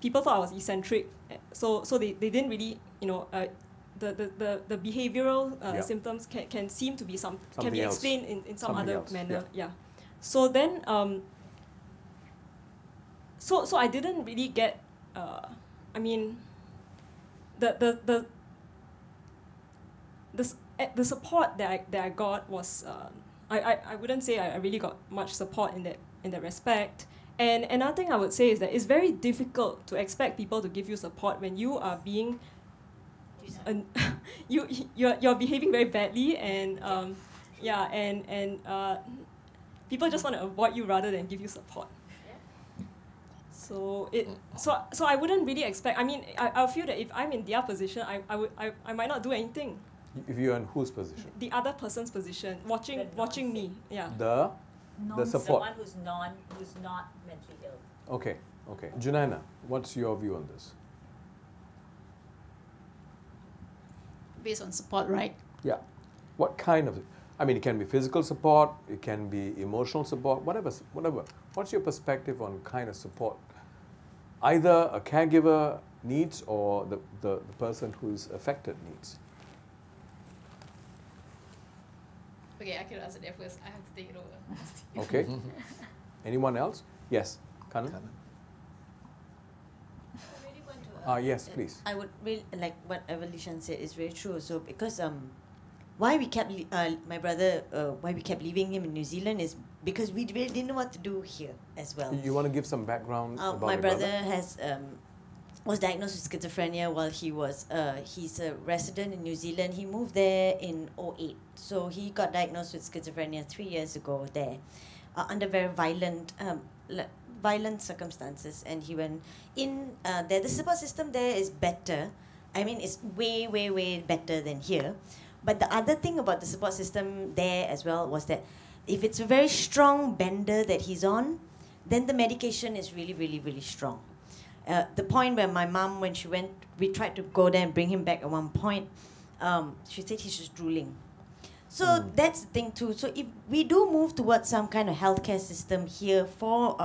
people thought I was eccentric, so they didn't really, you know, the behavioral symptoms can seem to be can be explained in some other manner. Yeah. So then so I didn't really get I mean the support that I got was I wouldn't say I really got much support in that respect. And another thing I would say is that it's very difficult to expect people to give you support when you are being you're behaving very badly, and people just want to avoid you rather than give you support. So I wouldn't really expect. I mean, I feel that if I'm in their position, I might not do anything. If you're in whose position? The other person's position, watching me. Yeah. The support. Someone who's not mentally ill. Okay. Junaina, what's your view on this? Based on support, right? Yeah. What kind of? I mean, it can be physical support, it can be emotional support, whatever. What's your perspective on kind of support? Either a caregiver needs or the person who's affected needs. Okay, I can answer that first. I have to take it over. Okay. Anyone else? Yes. Kanan? Yes, please. I would really like what Evolution said is very true. So because why we kept my brother why we kept leaving him in New Zealand is because we really didn't know what to do here as well. You want to give some background about my your brother has was diagnosed with schizophrenia while he was he's a resident in New Zealand. He moved there in 2008, so he got diagnosed with schizophrenia 3 years ago there, under very violent circumstances, and he went in there. The support system there is better. I mean, it's way better than here. But the other thing about the support system there as well was that if it's a very strong bender that he's on, then the medication is really strong. The point where my mom, when she went, we tried to go there and bring him back at one point, she said he's just drooling. So that's the thing too. So if we do move towards some kind of healthcare system here for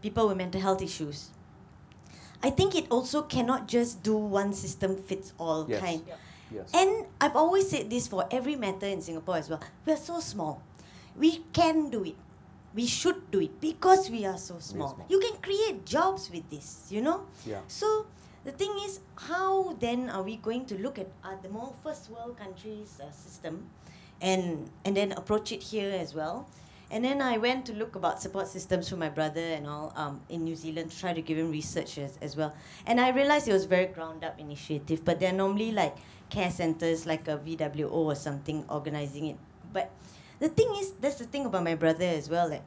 people with mental health issues, I think it also cannot just do one system fits all kind. Yeah. Yes. And I've always said this for every matter in Singapore as well. We are so small. We can do it. We should do it because we are so small. You can create jobs with this, you know? Yeah. So the thing is, how then are we going to look at the more first world countries system and then approach it here as well? And then I went to look about support systems for my brother and all in New Zealand to try to give him research as well. And I realized it was very ground up initiative, but they're normally like care centers like a VWO or something organizing it. But the thing is, that's the thing about my brother as well. Like,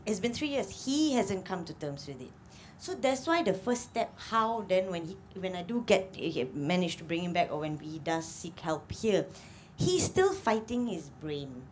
it's been 3 years, he hasn't come to terms with it. So that's why the first step, how then when I do manage to bring him back, or when he does seek help here, he's still fighting his brain.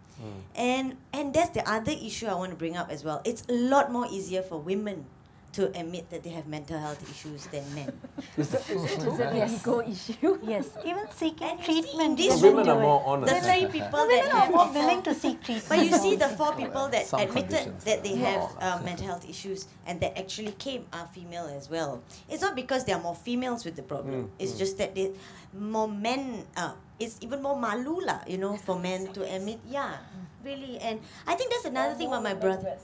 And that's the other issue I want to bring up as well. It's a lot more easier for women to admit that they have mental health issues than men. Is it an ego issue? Yes, even seeking treatment. Women are more honest. The 3 people women that are have more willing to seek treatment. But you see the 4 people that Some admitted conditions that they are have mental health issues and that actually came are female as well. It's not because there are more females with the problem. It's just that more men. It's even more malu lah, you know, for men to admit. Yeah, really. And I think that's another thing about my brother.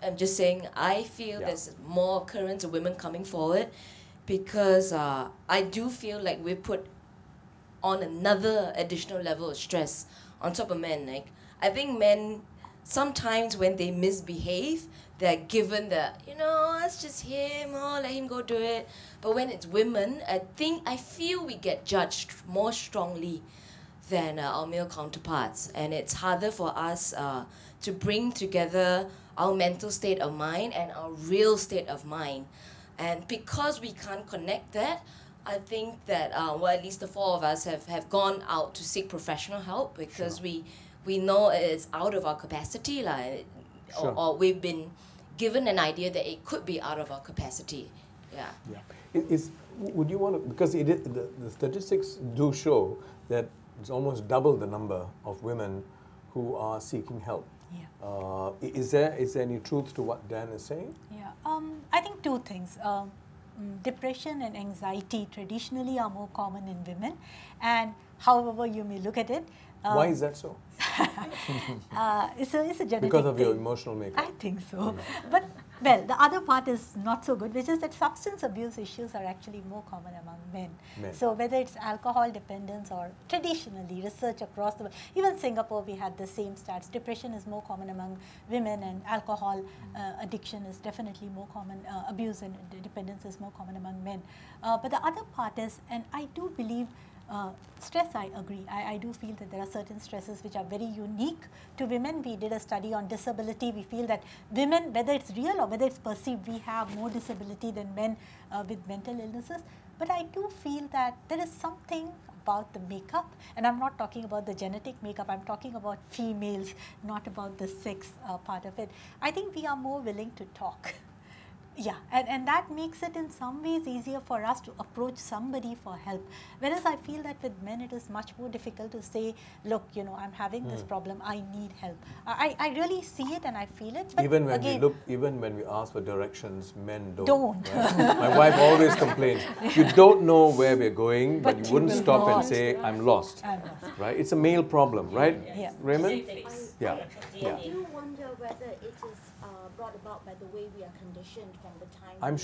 I'm just saying, I feel there's more occurrence of women coming forward because I do feel like we put on another additional level of stress on top of men. Like, I think men, sometimes when they misbehave, they're given the, you know, it's just him, oh, let him go do it. But when it's women, I feel we get judged more strongly than our male counterparts. And it's harder for us to bring together our mental state of mind and our real state of mind. And because we can't connect that, I think that, well, at least the 4 of us have gone out to seek professional help because we know it's out of our capacity, or we've been given an idea that it could be out of our capacity. Would you want to, because the statistics do show that it's almost double the number of women who are seeking help. Is there any truth to what Dan is saying? I think 2 things. Depression and anxiety traditionally are more common in women, and however you may look at it. Why is that so? It's a genetic because of thing. your emotional makeup. I think so. But, well, the other part is not so good, which is that substance abuse issues are actually more common among men. So whether it's alcohol dependence or traditionally research across the world, even Singapore we had the same stats. Depression is more common among women and alcohol addiction is definitely more common. Abuse and dependence is more common among men. But the other part is, and I do believe stress, I agree. I do feel that there are certain stresses which are very unique to women. We did a study on disability. We feel that women, whether it's real or whether it's perceived, we have more disability than men with mental illnesses. But I do feel that there is something about the makeup, and I'm not talking about the genetic makeup, I'm talking about females, not about the sex part of it. I think we are more willing to talk. And that makes it in some ways easier for us to approach somebody for help. Whereas I feel that with men it is much more difficult to say, look, you know, I'm having this problem, I need help. I really see it and I feel it. But even when again, even when we ask for directions, men don't. Don't. Right? My wife always complains, you don't know where we're going, but you wouldn't stop and say, I'm lost. Right? It's a male problem, right? Raymond? I do wonder whether it is brought about by the way we are conditioned from the time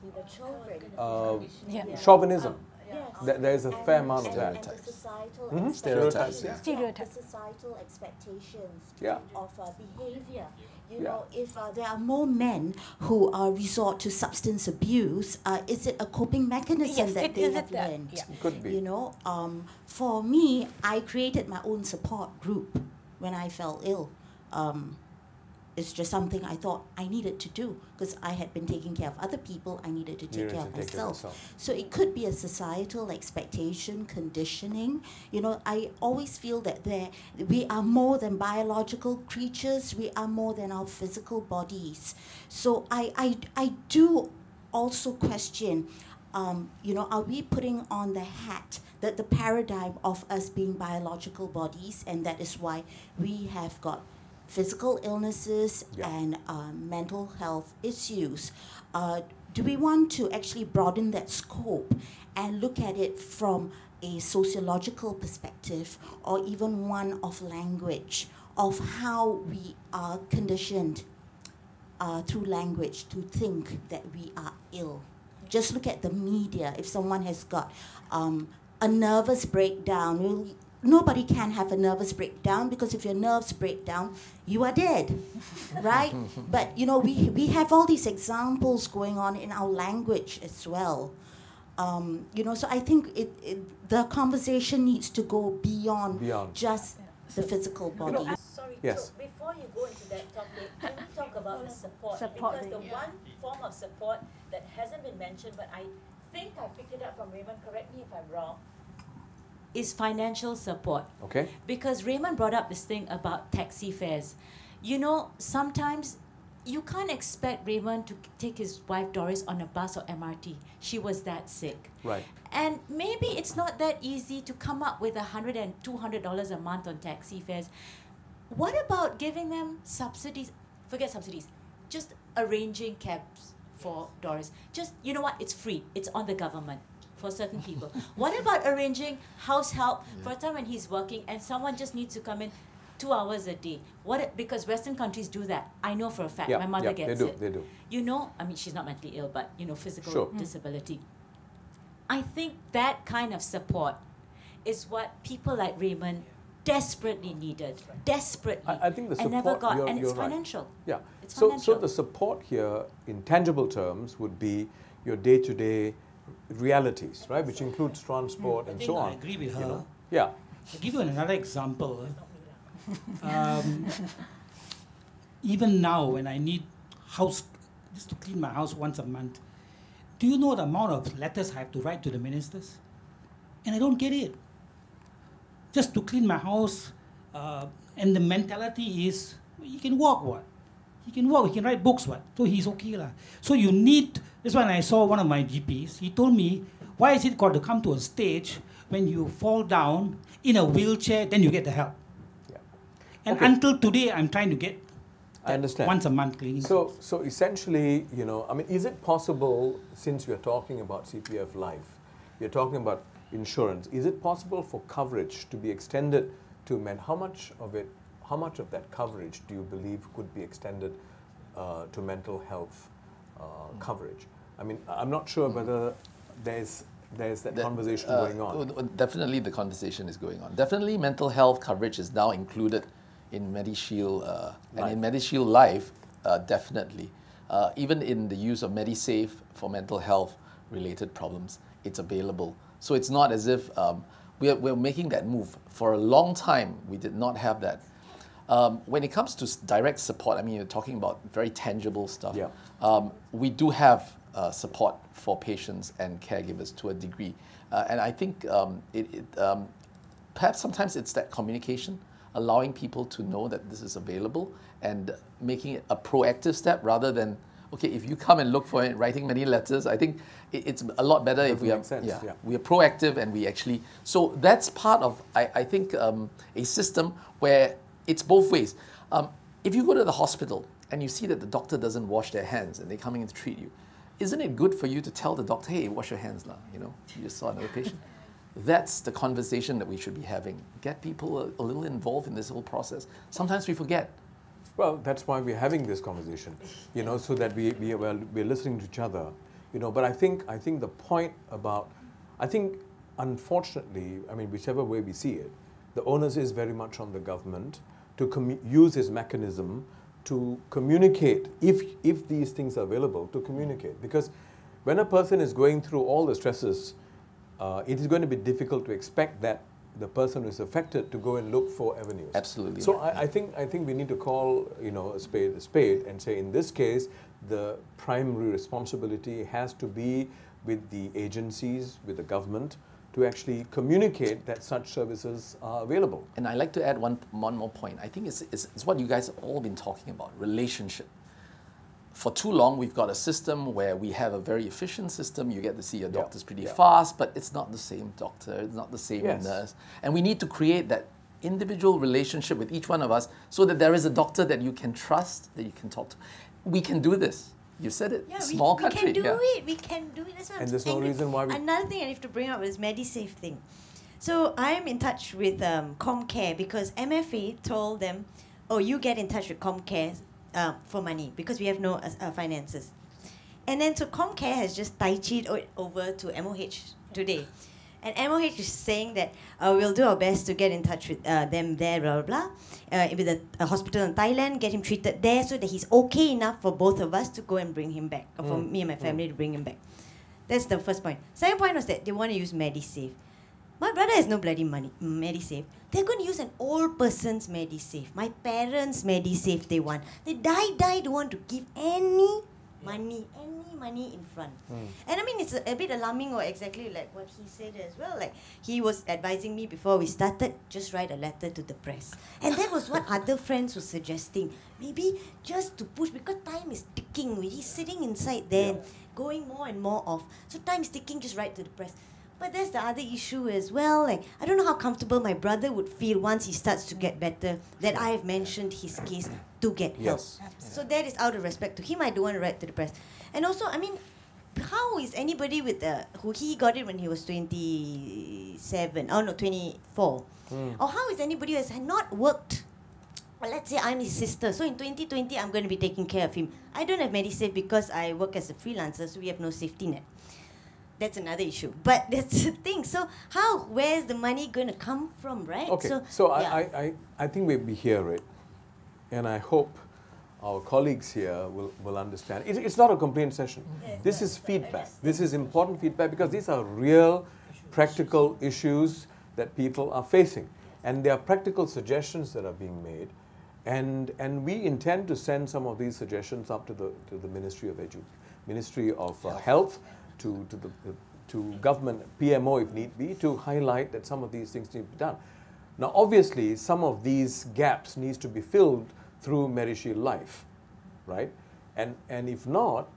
we were children. Chauvinism. Yes. There is a fair amount of that. And the societal Stereotypes. The societal expectations of behavior. You know, if there are more men who resort to substance abuse, is it a coping mechanism that they have learned? Could be. You know, for me, I created my own support group when I fell ill. It's just something I thought I needed to do because I had been taking care of other people. I needed to take care of myself. So it could be a societal expectation, conditioning. You know, I always feel that we are more than biological creatures. We are more than our physical bodies. So I do also question, you know, are we putting on the hat, the paradigm of us being biological bodies, and that is why we have got physical illnesses and mental health issues. Do we want to actually broaden that scope and look at it from a sociological perspective or even one of language, of how we are conditioned through language to think that we are ill? Just look at the media. If someone has got a nervous breakdown, nobody can have a nervous breakdown, because if your nerves break down, you are dead, right? But, you know, we have all these examples going on in our language as well. You know, so I think the conversation needs to go beyond just the physical body. Sorry, yes. So before you go into that topic, can we talk about the support? Because the one form of support that hasn't been mentioned, but I think I picked it up from Raymond, correct me if I'm wrong, is financial support. Okay. Because Raymond brought up this thing about taxi fares. You know, sometimes you can't expect Raymond to take his wife Doris on a bus or MRT. She was that sick. Right. And maybe it's not that easy to come up with $100 and $200 a month on taxi fares. What about giving them subsidies? Forget subsidies. Just arranging cabs for Doris. Just, you know what? It's free. It's on the government for certain people. What about arranging house help for a time when he's working and someone just needs to come in 2 hours a day? Because Western countries do that. I know for a fact. My mother gets it. They do. You know, I mean, she's not mentally ill, but, you know, physical Sure. disability. I think that kind of support is what people like Raymond desperately needed. Desperately. I think the support, and never got. you're And it's right. financial. Yeah. It's So financial. the support here, in tangible terms, would be your day-to-day realities, right? Which includes transport and so on. I agree with her. You know? Yeah. I'll give you another example. Even now, when I need just to clean my house once a month, do you know the amount of letters I have to write to the ministers? And I don't get it. Just to clean my house, and the mentality is, he can walk, what? He can walk, he can write books, what? So he's okay lah. So you need, that's when I saw one of my GPs, he told me, why is it got to come to a stage when you fall down in a wheelchair, then you get the help? Yeah. And Okay. until today, I'm trying to get I understand. once a month cleaning. So essentially, you know, I mean, is it possible, since we're talking about CPF Life, we're talking about insurance, is it possible for coverage to be extended to men? How much of that coverage do you believe could be extended to mental health coverage? I mean, I'm not sure whether there's that conversation going on. Definitely the conversation is going on. Definitely mental health coverage is now included in MediShield, and in MediShield Life, definitely. Even in the use of MediSafe for mental health related problems, it's available. So it's not as if we're making that move. For a long time, we did not have that. When it comes to direct support, I mean, you're talking about very tangible stuff. Yeah. We do have support for patients and caregivers to a degree. And I think perhaps sometimes it's that communication, allowing people to know that this is available and making it a proactive step rather than, okay, if you come and look for it, writing many letters, I think it's a lot better if we are, we are proactive and we actually, so that's part of, I think, a system where it's both ways. If you go to the hospital and you see that the doctor doesn't wash their hands and they're coming in to treat you, isn't it good for you to tell the doctor, hey, wash your hands now, you know, you just saw another patient? That's the conversation that we should be having. Get people a little involved in this whole process. Sometimes we forget. Well, that's why we're having this conversation, you know, so that we're listening to each other, you know. But I think the point about, I think, unfortunately, I mean, whichever way we see it, the onus is very much on the government to use this mechanism to communicate, if these things are available, to communicate. Because when a person is going through all the stresses, it is going to be difficult to expect that the person who is affected to go and look for avenues. Absolutely. So I think we need to call, you know, a spade and say, in this case, the primary responsibility has to be with the agencies, with the government, to actually communicate that such services are available. And I'd like to add one more point. I think it's what you guys have all been talking about, relationship. For too long, we've got a system where we have a very efficient system. You get to see your doctors pretty fast, but it's not the same doctor, it's not the same nurse. And we need to create that individual relationship with each one of us so that there is a doctor that you can trust, that you can talk to. We can do this. You said it. Yeah, Small we country. can do it. We can do it. That's what And I'm there's no saying. reason why we... Another thing I have to bring up is MediSafe thing. So I'm in touch with ComCare because MFA told them, oh, you get in touch with ComCare for money because we have no finances. And then so ComCare has just tai chi'd over to MOH today. And MOH is saying that we'll do our best to get in touch with them there, blah, blah, blah, with a hospital in Thailand, get him treated there so that he's okay enough for both of us to go and bring him back, or for me and my family to bring him back. That's the first point. Second point was that they want to use MediSafe. My brother has no bloody money, MediSafe. They're going to use an old person's MediSafe. My parents' MediSafe they want. They don't want to give any money, any money in front. And I mean, it's a bit alarming, or exactly like what he said as well. Like, he was advising me before we started, just write a letter to the press. And that was what other friends were suggesting. Maybe just to push, because time is ticking. He's sitting inside there, going more and more off. So time is ticking, just write to the press. But there's the other issue as well. Like, I don't know how comfortable my brother would feel once he starts to get better, that I have mentioned his case to get help. So that is out of respect to him. I don't want to write to the press. And also, I mean, how is anybody with who he got it when he was 27? Oh no, 24. Or how is anybody who has not worked? Well, let's say I'm his sister. So in 2020, I'm going to be taking care of him. I don't have MediSave because I work as a freelancer, so we have no safety net. That's another issue. But that's the thing. So where's the money going to come from, right? Okay, so I think we hear it. And I hope our colleagues here will understand. It's not a complaint session. This is feedback. This is important feedback because these are real, practical issues that people are facing. And there are practical suggestions that are being made. And we intend to send some of these suggestions up to the Ministry of Health, to government, PMO if need be, to highlight that some of these things need to be done. Now, obviously, some of these gaps needs to be filled through MediShield Life, right? And if not,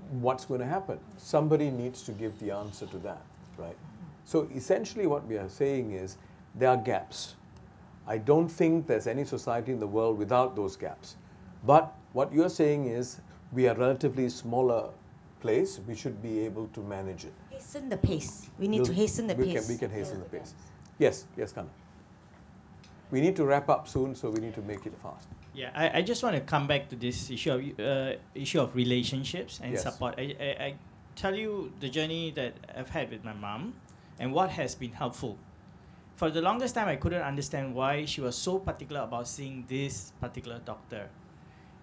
what's going to happen? Somebody needs to give the answer to that, right? So essentially what we are saying is there are gaps. I don't think there's any society in the world without those gaps. But what you're saying is we are relatively smaller place, we should be able to manage it. Hasten the pace. We need to hasten the pace. We can hasten the pace. Yes, Kanna. We need to wrap up soon, so we need to make it fast. Yeah, I just want to come back to this issue of relationships and support. I tell you the journey that I've had with my mom and what has been helpful. For the longest time, I couldn't understand why she was so particular about seeing this particular doctor.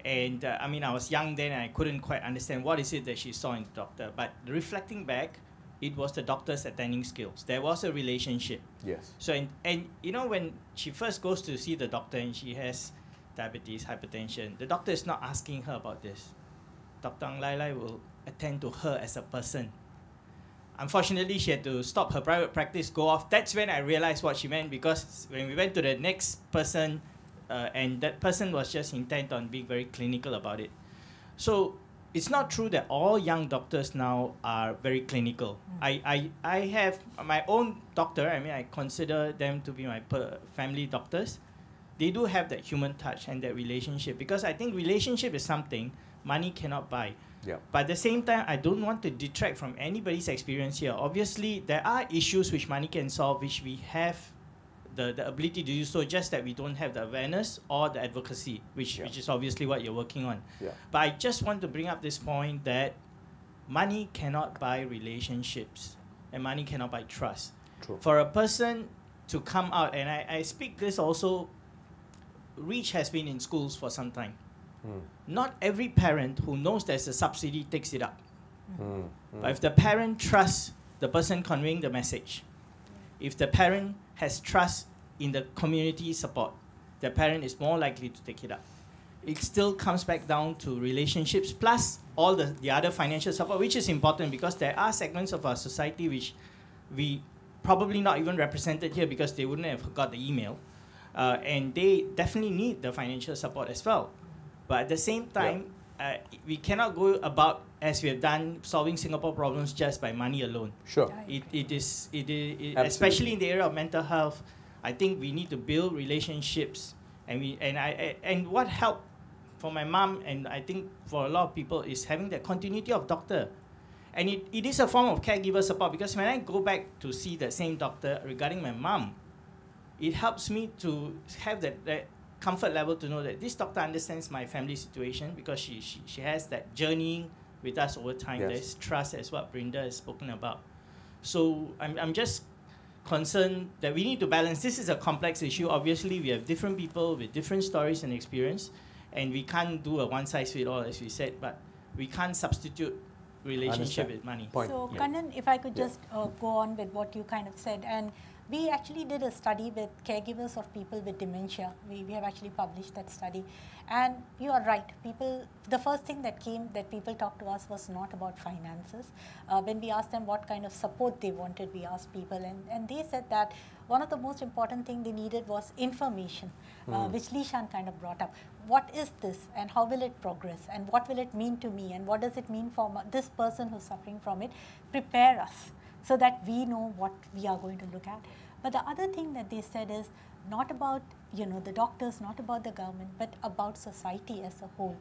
And I mean, I was young then, and I couldn't quite understand what is it that she saw in the doctor. But reflecting back, it was the doctor's attending skills. There was a relationship. Yes. So, and you know, when she first goes to see the doctor and she has diabetes, hypertension, the doctor is not asking her about this. Dr. Ang Lai Lai will attend to her as a person. Unfortunately, she had to stop her private practice, go off. That's when I realized what she meant, because when we went to the next person, and that person was just intent on being very clinical about it. So it's not true that all young doctors now are very clinical. I have my own doctor. I mean, I consider them to be my family doctors. They do have that human touch and that relationship, because I think relationship is something money cannot buy. Yeah. But at the same time, I don't want to detract from anybody's experience here. Obviously, there are issues which money can solve, which we have the ability to do so, just that we don't have the awareness or the advocacy, which is obviously what you're working on. Yeah. But I just want to bring up this point that money cannot buy relationships and money cannot buy trust. True. For a person to come out, and I speak this also, REACH has been in schools for some time. Not every parent who knows there's a subsidy takes it up. But if the parent trusts the person conveying the message, if the parent has trust in the community support, the parent is more likely to take it up. It still comes back down to relationships plus all the other financial support, which is important because there are segments of our society which we probably not even represented here because they wouldn't have got the email. And they definitely need the financial support as well. But at the same time, we cannot go about, as we have done, solving Singapore problems just by money alone. Sure. It is especially in the area of mental health. I think we need to build relationships, and what helped for my mom, and I think for a lot of people, is having that continuity of doctor. And it is a form of caregiver support, because when I go back to see the same doctor regarding my mom, it helps me to have that comfort level to know that this doctor understands my family situation, because she has that journeying with us over time. Yes. There's trust, as what Brinda has spoken about. So I'm just concerned that we need to balance. This is a complex issue. Obviously, we have different people with different stories and experience, and we can't do a one-size-fits-all, as we said, but we can't substitute relationship with money. So, Kannan, if I could just go on with what you kind of said, and We actually did a study with caregivers of people with dementia. We have actually published that study. And you are right, the first thing that people talked to us was not about finances. When we asked them what kind of support they wanted, we asked people, and they said that one of the most important thing they needed was information, which Lishan kind of brought up. What is this and how will it progress and what will it mean to me and what does it mean for this person who's suffering from it? Prepare us so that we know what we are going to look at. But the other thing that they said is not about the doctors, not about the government, but about society as a whole.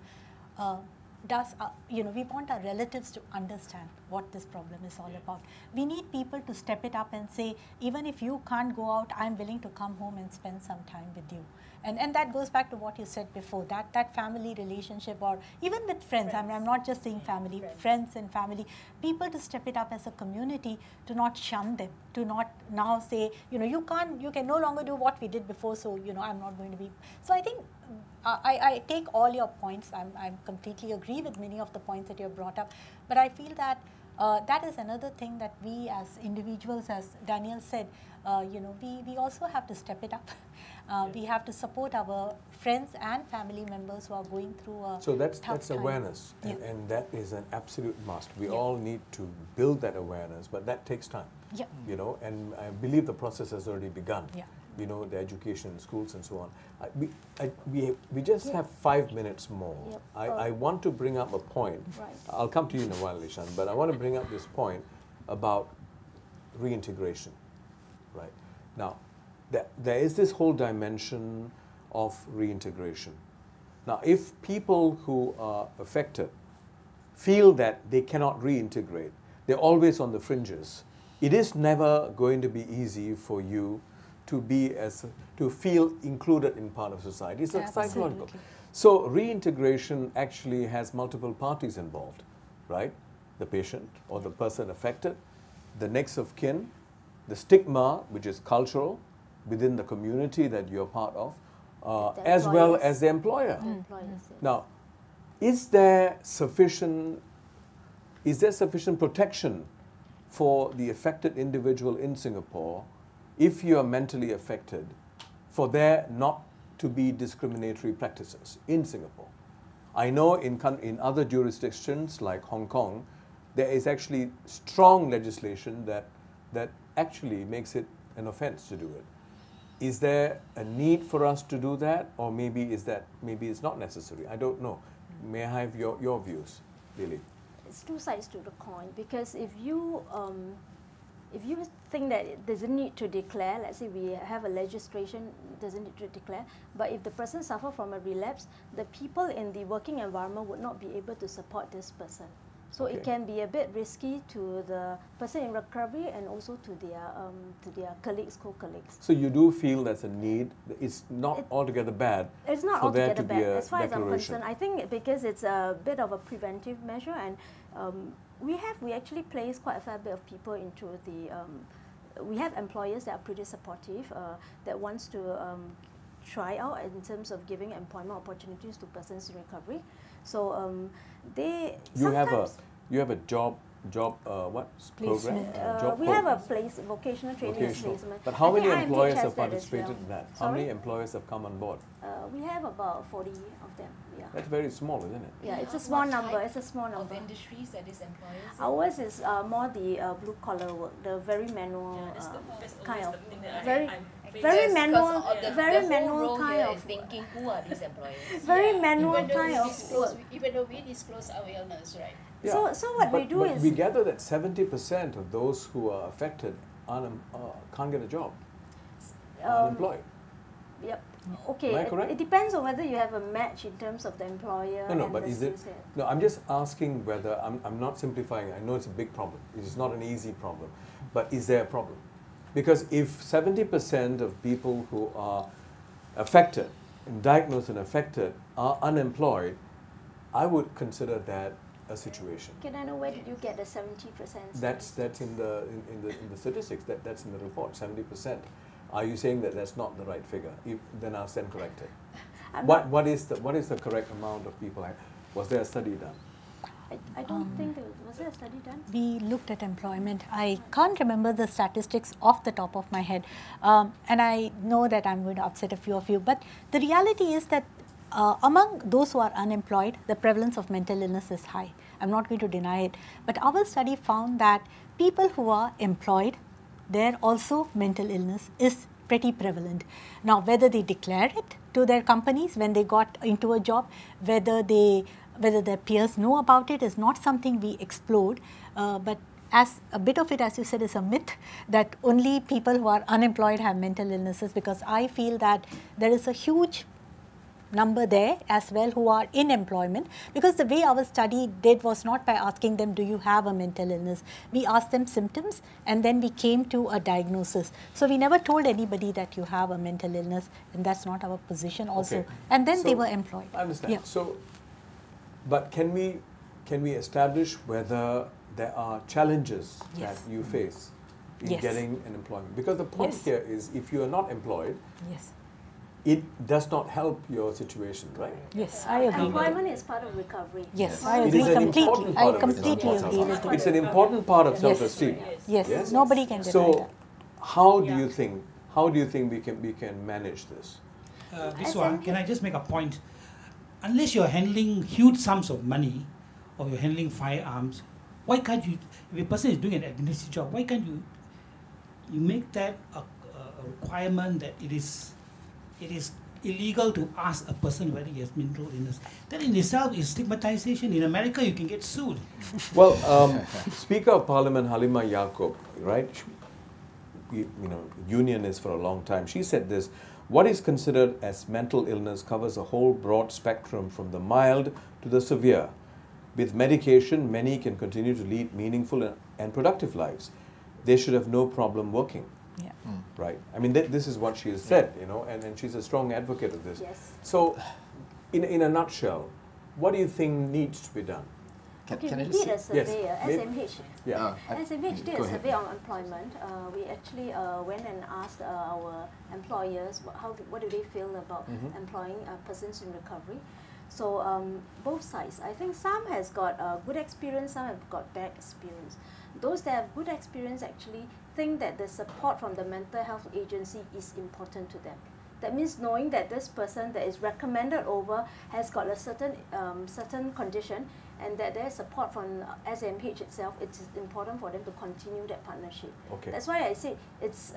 We want our relatives to understand what this problem is all about. We need people to step it up and say, even if you can't go out, I'm willing to come home and spend some time with you. And that goes back to what you said before, that family relationship, or even with friends. I'm not just saying family, friends and family, people to step it up as a community, to not shun them, to not now say, you can no longer do what we did before, so, I'm not going to be. So I think I take all your points. I completely agree with many of the points that you have brought up, but I feel that that is another thing that we as individuals, as Daniel said, we also have to step it up. We have to support our friends and family members who are going through a So that's time. awareness, and that is an absolute must. We all need to build that awareness, but that takes time. Yeah. And I believe the process has already begun. Yeah. The education in schools and so on. We just have 5 minutes more. Yep. I want to bring up a point. Right. I'll come to you in a while, Lishan, but I want to bring up this point about reintegration. Right. Now, there is this whole dimension of reintegration. Now, if people who are affected feel that they cannot reintegrate, they're always on the fringes, it is never going to be easy for you to feel included in part of society. It's psychological. So reintegration actually has multiple parties involved, right? The patient or the person affected, the next of kin, the stigma, which is cultural within the community that you're part of, as well as the employer. Now, is there sufficient protection for the affected individual in Singapore, if you are mentally affected, for there not to be discriminatory practices in Singapore? I know in other jurisdictions like Hong Kong, there is actually strong legislation that actually makes it an offense to do it. Is there a need for us to do that, or maybe it's not necessary? I don't know. May I have your views, Lili? It's two sides to the coin, because if you think that it doesn't need to declare, let's say we have a legislation, doesn't need to declare, but if the person suffers from a relapse, the people in the working environment would not be able to support this person. So it can be a bit risky to the person in recovery and also to their colleagues, co-colleagues. So you do feel there's a need. It's not altogether bad. It's not for altogether there to bad. be a as far as I'm declaration. concerned, I think because it's a bit of a preventive measure, and we actually place quite a fair bit of people into the. We have employers that are pretty supportive, that wants to try out in terms of giving employment opportunities to persons in recovery. So you have a job what program? We have a vocational training placement. But how many employers have participated in that? How many employers have come on board? We have about 40 of them. Yeah. That's very small, isn't it? Yeah, it's a small number. It's a small number. Of industries that is employers? Ours is more the blue collar work, the very manual kind of very manual kind of thinking, who are these employers? Very manual kind of work. Even though we disclose our illness, right? Yeah. So what we do is we gather that 70% of those who are affected can't get a job, unemployed. Yep. Okay. Am I correct? It depends on whether you have a match in terms of the employer. No, and but the is it? skill set. No, I'm just asking whether I'm not simplifying. I know it's a big problem. It is not an easy problem, but is there a problem? Because if 70% of people who are affected, diagnosed and affected, are unemployed, I would consider that a situation. Can I know where did you get the 70%? That's in the statistics. That's in the report. 70%. Are you saying that that's not the right figure? Then I'll stand corrected. What is the correct amount of people? Was there a study done? I don't think was there a study done? We looked at employment. I can't remember the statistics off the top of my head, and I know that I'm going to upset a few of you, but the reality is that among those who are unemployed, the prevalence of mental illness is high. I'm not going to deny it, but our study found that people who are employed, there also mental illness is pretty prevalent. Now, whether they declare it to their companies when they got into a job, whether their peers know about it is not something we explored, but as a bit of it, as you said, is a myth that only people who are unemployed have mental illnesses, because I feel that there is a huge number there as well who are in employment, because the way our study did was not by asking them, do you have a mental illness? We asked them symptoms and then we came to a diagnosis. So we never told anybody that you have a mental illness, and that's not our position also. Okay. And then they were employed. I understand. Yeah. So, but can we establish whether there are challenges that you face in getting an employment? Because the point here is, if you are not employed, it does not help your situation, right? Yes, I agree. Employment is part of recovery. Yes, I agree completely. I completely agree with you. It's an important part of self-esteem. Yes, nobody can deny that. So, how do you think we can manage this? Viswa, can I just make a point? Unless you're handling huge sums of money, or you're handling firearms, why can't you? If a person is doing an administrative job, why can't you make that a requirement that it is illegal to ask a person whether he has mental illness? That in itself is stigmatization. In America, you can get sued. Well, Speaker of Parliament Halima Yaakob, right? Unionist for a long time. She said this: what is considered as mental illness covers a whole broad spectrum from the mild to the severe. With medication, many can continue to lead meaningful and productive lives. They should have no problem working. Yeah. Right. I mean, this is what she has said, and she's a strong advocate of this. Yes. So, in a nutshell, what do you think needs to be done? We did a survey, SMH. Yeah. SMH did a survey on employment. We actually went and asked our employers what do they feel about employing persons in recovery. So both sides. I think some has got good experience, some have got bad experience. Those that have good experience actually think that the support from the mental health agency is important to them. That means knowing that this person that is recommended over has got a certain condition, and that there is support from SAMH itself, it's important for them to continue that partnership. Okay. That's why I say it's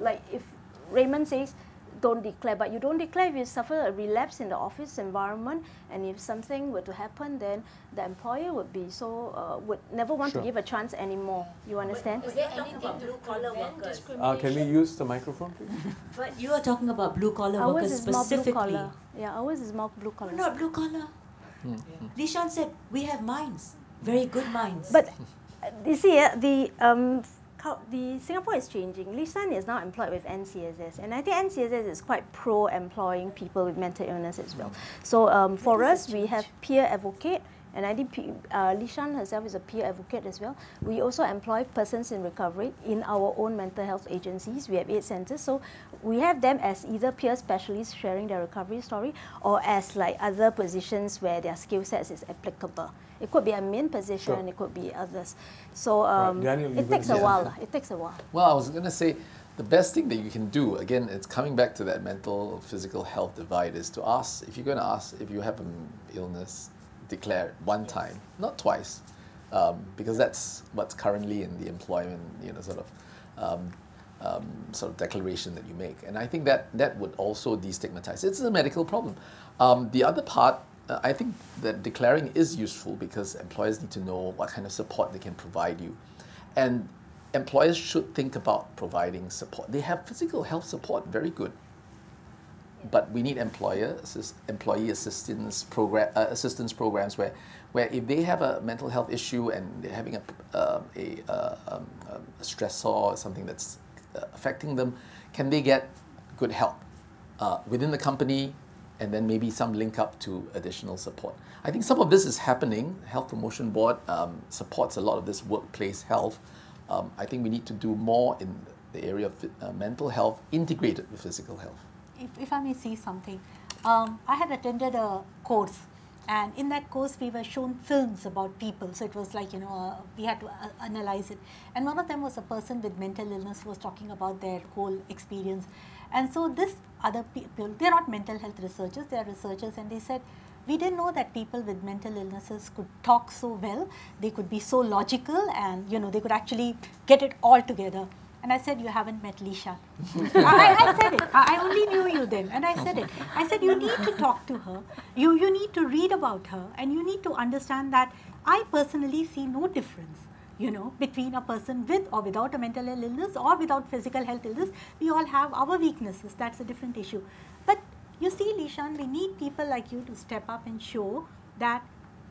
like if Raymond says, don't declare, but you don't declare if you suffer a relapse in the office environment, and if something were to happen, then the employer would be would never want to give a chance anymore. You understand? Is there anything blue collar workers? Can we use the microphone, please? But you are talking about blue collar workers specifically. More blue collar. Yeah, ours is more blue collar. Not blue collar. Lishan said we have minds, very good minds. But you see, the Singapore is changing. Lisan is now employed with NCSS, and I think NCSS is quite pro-employing people with mental illness as well. So for us, we have peer advocate, and I think Lishan herself is a peer advocate as well. We also employ persons in recovery in our own mental health agencies. We have 8 centers, so we have them as either peer specialists sharing their recovery story, or as like other positions where their skill sets is applicable. It could be a main position, it could be others. So Daniel, it takes a while. It takes a while. Well, I was going to say, the best thing that you can do, again, it's coming back to that mental, physical health divide, is to ask, if you're going to ask if you have an illness, declare it one time, not twice, because that's what's currently in the employment, sort of declaration that you make. And I think that would also destigmatize. It's a medical problem. The other part, I think that declaring is useful because employers need to know what kind of support they can provide you. And employers should think about providing support. They have physical health support, very good. But we need employee assistance programs where if they have a mental health issue and they're having a stressor or something that's affecting them, can they get good help within the company, and then maybe some link up to additional support. I think some of this is happening. Health Promotion Board supports a lot of this workplace health. I think we need to do more in the area of mental health integrated with physical health. If I may say something, I had attended a course And in that course, we were shown films about people. So it was like, we had to analyze it. And one of them was a person with mental illness who was talking about their whole experience. And so this other people, they're not mental health researchers, they're researchers, and they said, we didn't know that people with mental illnesses could talk so well. They could be so logical, and they could actually get it all together. And I said, you haven't met Lisha. I said it. I only knew you then. And I said it. I said, you need to talk to her. You need to read about her. And you need to understand that I personally see no difference, between a person with or without a mental health illness or without physical health illness. We all have our weaknesses. That's a different issue. But you see, Lishan, we need people like you to step up and show that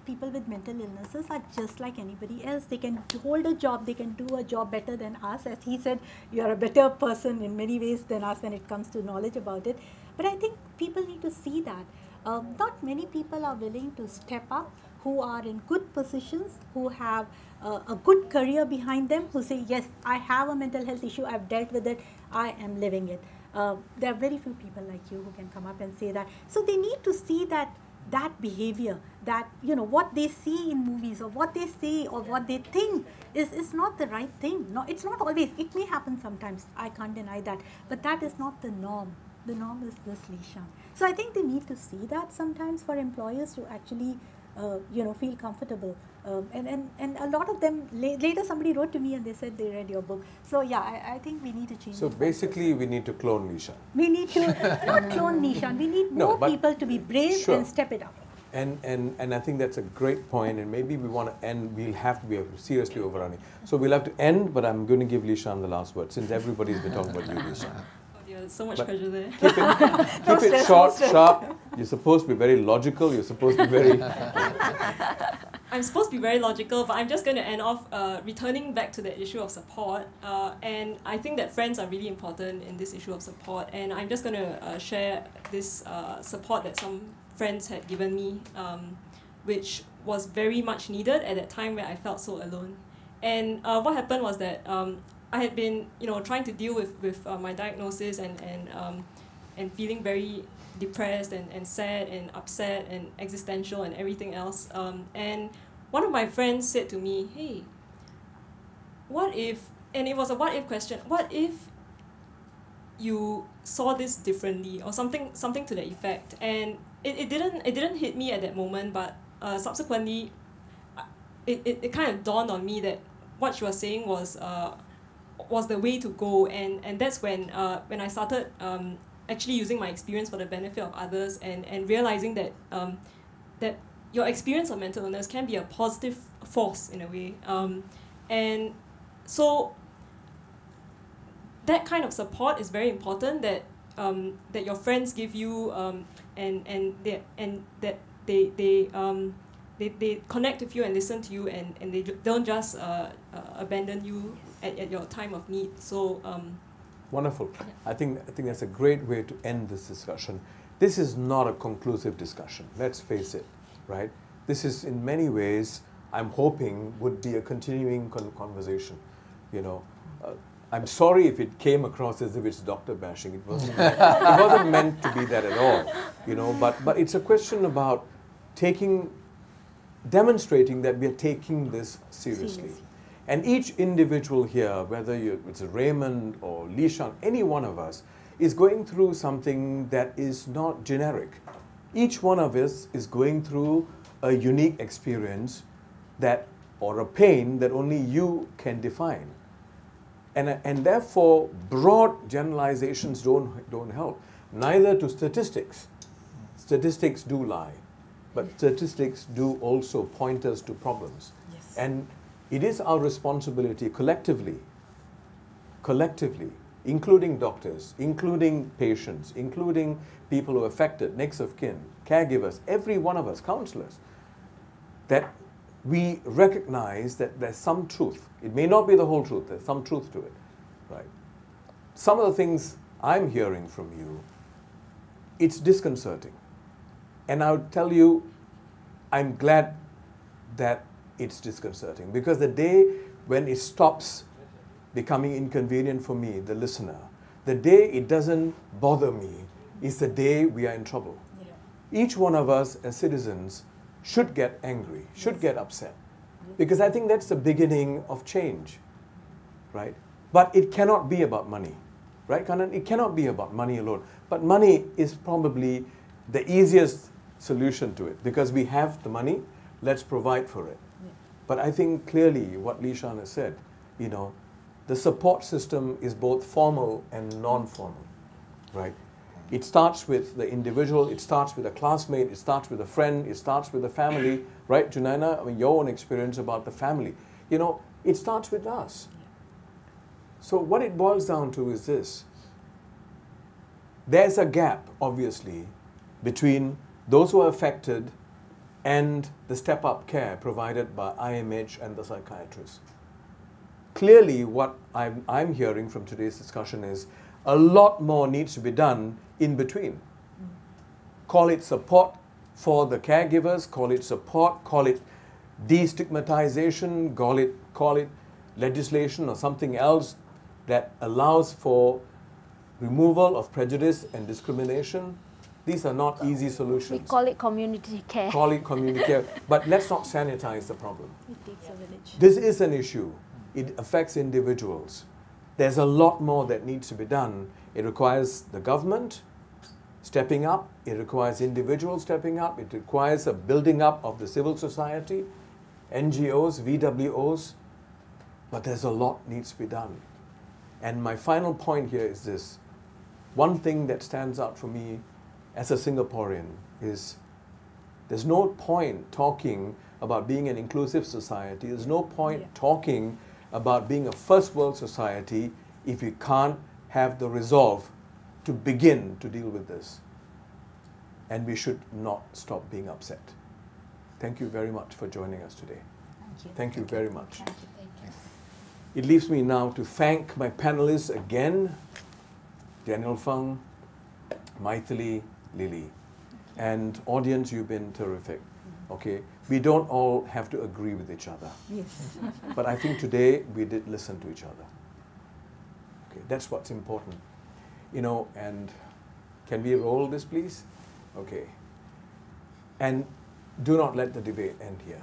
people with mental illnesses are just like anybody else. They can hold a job, they can do a job better than us. As he said, you're a better person in many ways than us when it comes to knowledge about it. But I think people need to see that. Not many people are willing to step up, who are in good positions, who have a good career behind them, who say, yes, I have a mental health issue, I've dealt with it, I am living it. There are very few people like you who can come up and say that. So they need to see that behavior, that what they see in movies or what they say or what they think is not the right thing. No, it's not always. It may happen sometimes, I can't deny that, but that is not the norm. The norm is this, Lishan. So I think they need to see that sometimes for employers to actually feel comfortable. And a lot of them, later somebody wrote to me and they said they read your book. So yeah, I think we need to change. So basically we need to clone Nishan. We need to not clone Nishan. We need more people to be brave and step it up. And I think that's a great point, and maybe we want to end, we'll have to be seriously overrunning. So we'll have to end, but I'm going to give Lishan the last word, since everybody's been talking about you, Lishan. There's so much pressure there. Keep it short, sharp. You're supposed to be very logical. You're supposed to be very... I'm supposed to be very logical, but I'm just going to end off returning back to the issue of support. And I think that friends are really important in this issue of support. And I'm just going to share this support that some friends had given me, which was very much needed at that time where I felt so alone. And what happened was that I had been, trying to deal with my diagnosis and feeling very depressed and sad and upset and existential and everything else. And one of my friends said to me, hey, what if, and it was a what if question, what if you saw this differently, or something to that effect? And it didn't hit me at that moment, but subsequently it kind of dawned on me that what she was saying was the way to go, and that's when I started actually using my experience for the benefit of others, and realizing that that your experience of mental illness can be a positive force in a way, and so that kind of support is very important, that that your friends give you, and that they connect with you and listen to you, and they don't just abandon you at your time of need. So wonderful. Yeah. I think that's a great way to end this discussion. This is not a conclusive discussion, let's face it, right? This is in many ways, I'm hoping, would be a continuing conversation. I'm sorry if it came across as if it's doctor bashing. It wasn't meant to be that at all, but it's a question about demonstrating that we are taking this seriously. And each individual here, whether it's Raymond or Lishan, any one of us, is going through something that is not generic. Each one of us is going through a unique experience or a pain that only you can define. And therefore, broad generalizations don't help. Neither do statistics. Statistics do lie, but statistics do also point us to problems. Yes. And it is our responsibility collectively, including doctors, including patients, including people who are affected, next of kin, caregivers, every one of us, counselors, that we recognize that there's some truth. It may not be the whole truth, there's some truth to it, right? Some of the things I'm hearing from you, it's disconcerting. And I would tell you, I'm glad that it's disconcerting, because the day when it stops becoming inconvenient for me, the listener, the day it doesn't bother me, is the day we are in trouble. Yeah. Each one of us as citizens should get angry, should get upset. Because I think that's the beginning of change, right? But it cannot be about money, right, Kannan? It cannot be about money alone. But money is probably the easiest solution to it, because we have the money, let's provide for it. But I think clearly what Li Shan has said, you know, the support system is both formal and non-formal, right? It starts with the individual, it starts with a classmate, it starts with a friend, it starts with a family, right, Junaina? I mean, your own experience about the family. You know, it starts with us. So what it boils down to is this. There's a gap, obviously, between those who are affected and the step-up care provided by IMH and the psychiatrists. Clearly, what I'm hearing from today's discussion is a lot more needs to be done in between. Call it support for the caregivers, call it support, call it destigmatization, call it legislation or something else that allows for removal of prejudice and discrimination. These are not easy solutions. We call it community care. Call it community care, but let's not sanitize the problem. It takes a village. This is an issue. It affects individuals. There's a lot more that needs to be done. It requires the government stepping up. It requires individuals stepping up. It requires a building up of the civil society, NGOs, VWOs. But there's a lot needs to be done. And my final point here is this. One thing that stands out for me as a Singaporean is there's no point talking about being an inclusive society. There's no point talking about being a first world society if we can't have the resolve to begin to deal with this. And we should not stop being upset. Thank you very much for joining us today. Thank you. Thank you very much. Thank you. Thank you. It leaves me now to thank my panelists again, Daniel Fung, Mythily, Lili. And audience, you've been terrific. Okay, we don't all have to agree with each other. Yes. But I think today we did listen to each other. Okay, that's what's important. You know, and can we roll this, please? Okay. And do not let the debate end here.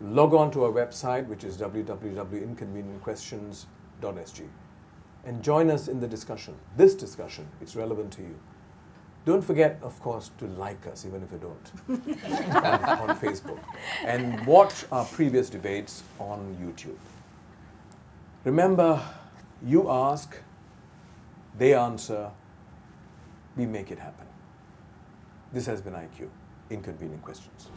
Log on to our website, which is www.inconvenientquestions.sg, and join us in the discussion. This discussion, it's relevant to you. Don't forget, of course, to like us, even if you don't, on Facebook. And watch our previous debates on YouTube. Remember, you ask, they answer, we make it happen. This has been IQ, Inconvenient Questions.